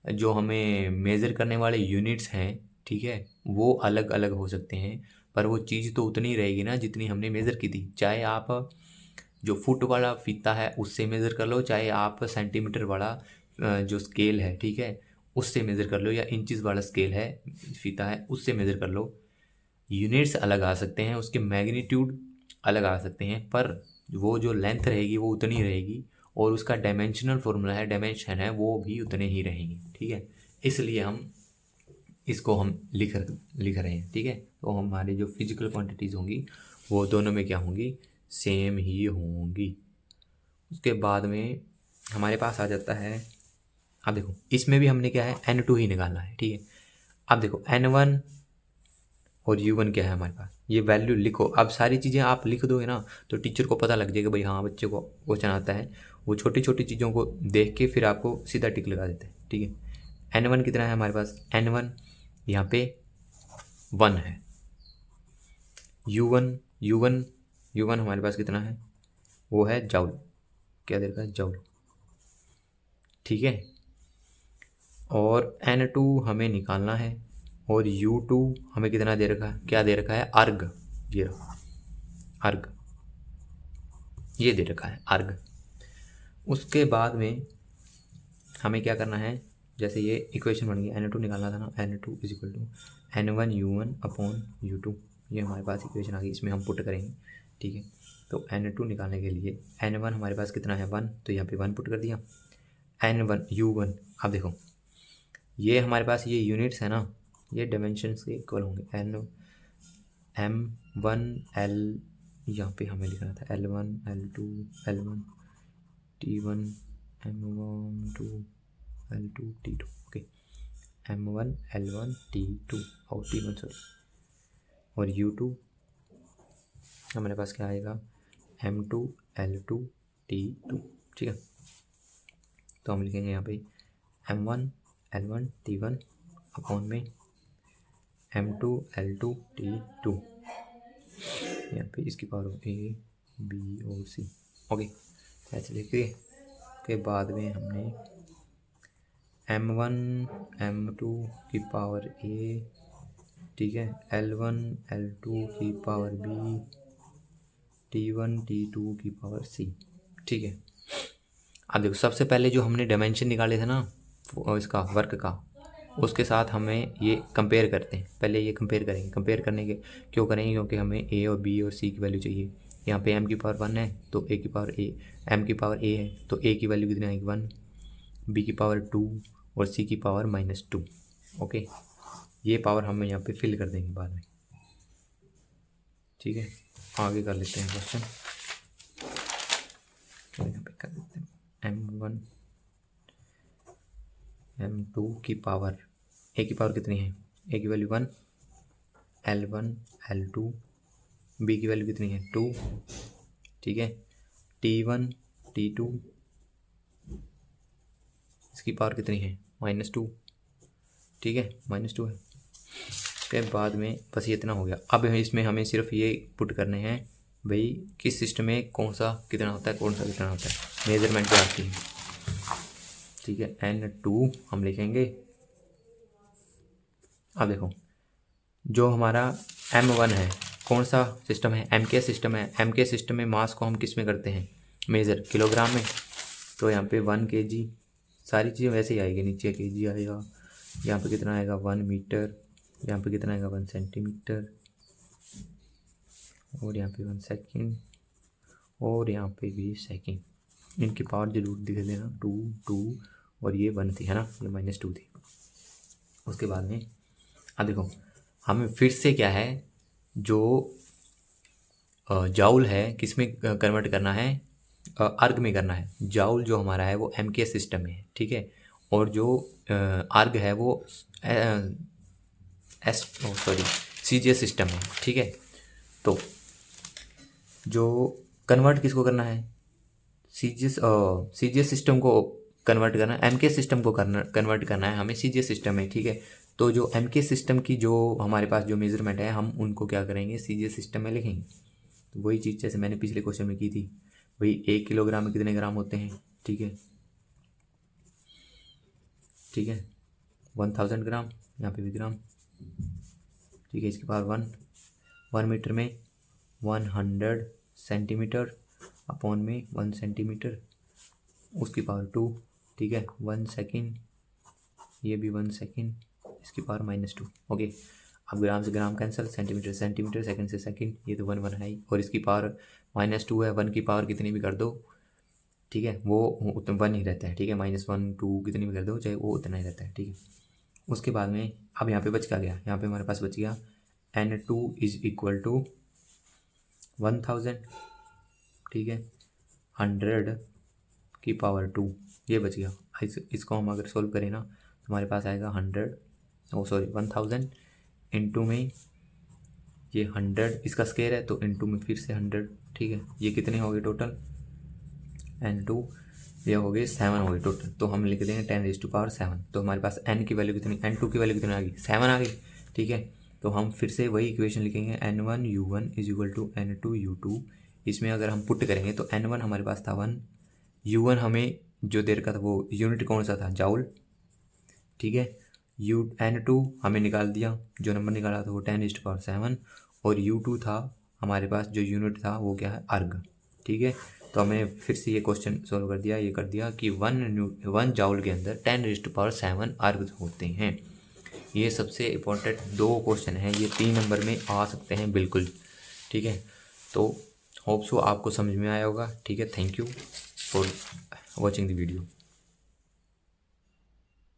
जो हमें मेज़र करने वाले यूनिट्स हैं, ठीक है, वो अलग अलग हो सकते हैं, पर वो चीज़ तो उतनी रहेगी ना जितनी हमने मेज़र की थी। चाहे आप जो फुट वाला फीता है उससे मेज़र कर लो, चाहे आप सेंटीमीटर वाला जो स्केल है, ठीक है, उससे मेज़र कर लो, या इंचज़ वाला स्केल है, फीता है, उससे मेज़र कर लो। यूनिट्स अलग आ सकते हैं, उसके मैग्नीट्यूड अलग आ सकते हैं, पर वो जो लेंथ रहेगी वो उतनी रहेगी, और उसका डायमेंशनल फॉर्मूला है, डायमेंशन है, वो भी उतने ही रहेंगे, ठीक है। इसलिए हम इसको हम लिख रहे हैं, ठीक है। तो हमारी जो फिजिकल क्वांटिटीज़ होंगी वो दोनों में क्या होंगी, सेम ही होंगी। उसके बाद में हमारे पास आ जाता है, अब देखो इसमें भी हमने क्या है N2 ही निकालना है, ठीक है। अब देखो N1 और U1 क्या है हमारे पास, ये वैल्यू लिखो। अब सारी चीज़ें आप लिख दोगे ना तो टीचर को पता लग जाएगा भाई हाँ बच्चे को क्वेश्चन आता है, वो छोटी छोटी चीज़ों को देख के फिर आपको सीधा टिक लगा देते हैं, ठीक है। N1 कितना है हमारे पास, N1 यहाँ पे 1 है। U1 U1 U1 हमारे पास कितना है, वो है जॉउल, क्या दे रखा है, जॉउल, ठीक है। और N2 हमें निकालना है, और U2 हमें कितना दे रखा है, क्या दे रखा है, अर्ग, ये अर्ग, ये दे रखा है अर्ग। उसके बाद में हमें क्या करना है, जैसे ये इक्वेशन बन गई, N2 निकालना था ना, N2 = N1U1/U2, ये हमारे पास इक्वेशन आ गई, इसमें हम पुट करेंगे, ठीक है। तो N2 निकालने के लिए N1 हमारे पास कितना है 1, तो यहाँ पे 1 पुट कर दिया। N1U1, अब देखो ये हमारे पास ये यूनिट्स है ना, ये डायमेंशंस के इक्वल होंगे। M1L, यहाँ पे हमें लिखना था L1 L2 L1 T1 M1 L2 T2, okay, M1 L1 T2 और T1 सॉरी, और U2 हमारे पास क्या आएगा, M2 L2 T2, ठीक है। तो हम लिखेंगे यहाँ पे M1 L1 T1 अपॉन में M2 L2 T2, यहाँ पे इसकी पावर A B और C, ओके, ऐसे लिख दिए। के बाद में हमने M1 M2 की पावर A, ठीक है, L1 L2 की पावर B, T1 T2 की पावर C, ठीक है। अब देखो सबसे पहले जो हमने डायमेंशन निकाले थे ना इसका वर्क का, उसके साथ हमें ये कंपेयर करते हैं, पहले ये कंपेयर करेंगे। कंपेयर करने के क्यों करेंगे, क्योंकि हमें A और B और C की वैल्यू चाहिए। यहाँ पे M की पावर 1 है तो A की पावर A, M की पावर A है तो A की वैल्यू कितनी आएगी 1, B की पावर 2 और C की पावर -2, ओके। ये पावर हम यहाँ पे फिल कर देंगे बाद में, ठीक है। आगे कर लेते हैं क्वेश्चन, तो यहाँ पे कर देते हैं M1 M2 की पावर, A की पावर कितनी है, A की वैल्यू 1, L1 L2, B की वैल्यू कितनी है 2, ठीक है। T1 T2, इसकी पावर कितनी है -2, ठीक है, -2 है। उसके बाद में बस ये इतना हो गया। अब इसमें हमें सिर्फ ये पुट करने हैं भाई किस सिस्टम में कौन सा कितना होता है, कौन सा कितना होता है, मेजरमेंट जो आती है, ठीक है। N2 हम लिखेंगे। अब देखो जो हमारा M1 है कौन सा सिस्टम है, MK सिस्टम है। MK सिस्टम में मास को हम किस में करते हैं मेज़र, किलोग्राम में, तो यहाँ पे 1 kg, सारी चीज़ें वैसे ही आएगी, नीचे kg आएगा, यहाँ पे कितना आएगा 1 मीटर, यहाँ पे कितना आएगा 1 सेंटीमीटर, और यहाँ पे 1 सेकेंड, और यहाँ पे भी सेकेंड। इनकी पावर जरूर दिख देना, 2 और ये 1 थी है ना, ये -2 थी। उसके बाद में अब देखो हमें फिर से क्या है, जो जाउल है किस में कन्वर्ट करना है, अर्ग में करना है। जाउल जो हमारा है वो MK सिस्टम में है, ठीक है। और जो अर्ग है वो CGS सिस्टम है, ठीक है। तो जो कन्वर्ट किसको करना है, CGS सिस्टम को कन्वर्ट करना है, MK सिस्टम को कन्वर्ट करना है हमें CGS सिस्टम में, ठीक है। तो जो MK सिस्टम की जो हमारे पास जो मेजरमेंट है हम उनको क्या करेंगे, CGS सिस्टम में लिखेंगे। तो वही चीज़ जैसे मैंने पिछले क्वेश्चन में की थी भाई, 1 किलोग्राम में कितने ग्राम होते हैं, ठीक है, ठीक है, 1000 ग्राम, यहाँ पे भी ग्राम, ठीक है। इसके पावर 1 मीटर में 100 सेंटीमीटर अपॉन में 1 सेंटीमीटर, उसकी पावर 2, ठीक है। 1 सेकेंड, ये भी 1 सेकेंड, इसकी पावर -2, ओके। अब ग्राम से gram cancel, centimetre centimetre, second से सेकंड, ये तो 1 है ही, और इसकी पावर -2 है। 1 की पावर कितनी भी कर दो, ठीक है, वो उतना 1 ही रहता है, ठीक है। -1 2 कितनी भी कर दो चाहे वो उतना ही रहता है, ठीक है। उसके बाद में अब यहाँ पे बच क्या गया, यहाँ पे हमारे पास बच गया N2 इज इक्वल टू 1000, ठीक है, 100 की पावर 2, ये बच गया। इसको हम अगर सोल्व करें ना तो हमारे पास आएगा 1000 इंटू में ये 100, इसका स्केयर है तो इंटू में फिर से 100, ठीक है। ये कितने हो गए टोटल, N2 ये हो गए 7 हो गए टोटल। तो हम लिख देंगे 10⁻7। तो हमारे पास N की वैल्यू कितनी, N2 की वैल्यू कितनी आ गई, 7 आ गई, ठीक है। तो हम फिर से वही इक्वेशन लिखेंगे, N1 U1 is equal to N2 U2। इसमें अगर हम पुट करेंगे तो N1 हमारे पास था 1, U1 हमें जो दे रखा था वो यूनिट कौन सा था, जाउल, ठीक है। N2 हमें निकाल दिया, जो नंबर निकाला था वो 10⁻7, और U2 था हमारे पास जो यूनिट था वो क्या है, अर्ग, ठीक है। तो हमें फिर से ये क्वेश्चन सोल्व कर दिया, ये कर दिया कि 1 जाउल के अंदर 10⁻7 अर्ग होते हैं। ये सबसे इम्पोर्टेंट 2 क्वेश्चन हैं, ये 3 नंबर में आ सकते हैं बिल्कुल, ठीक है। तो होप सो आपको समझ में आया होगा, ठीक है। Thank you for watching the video.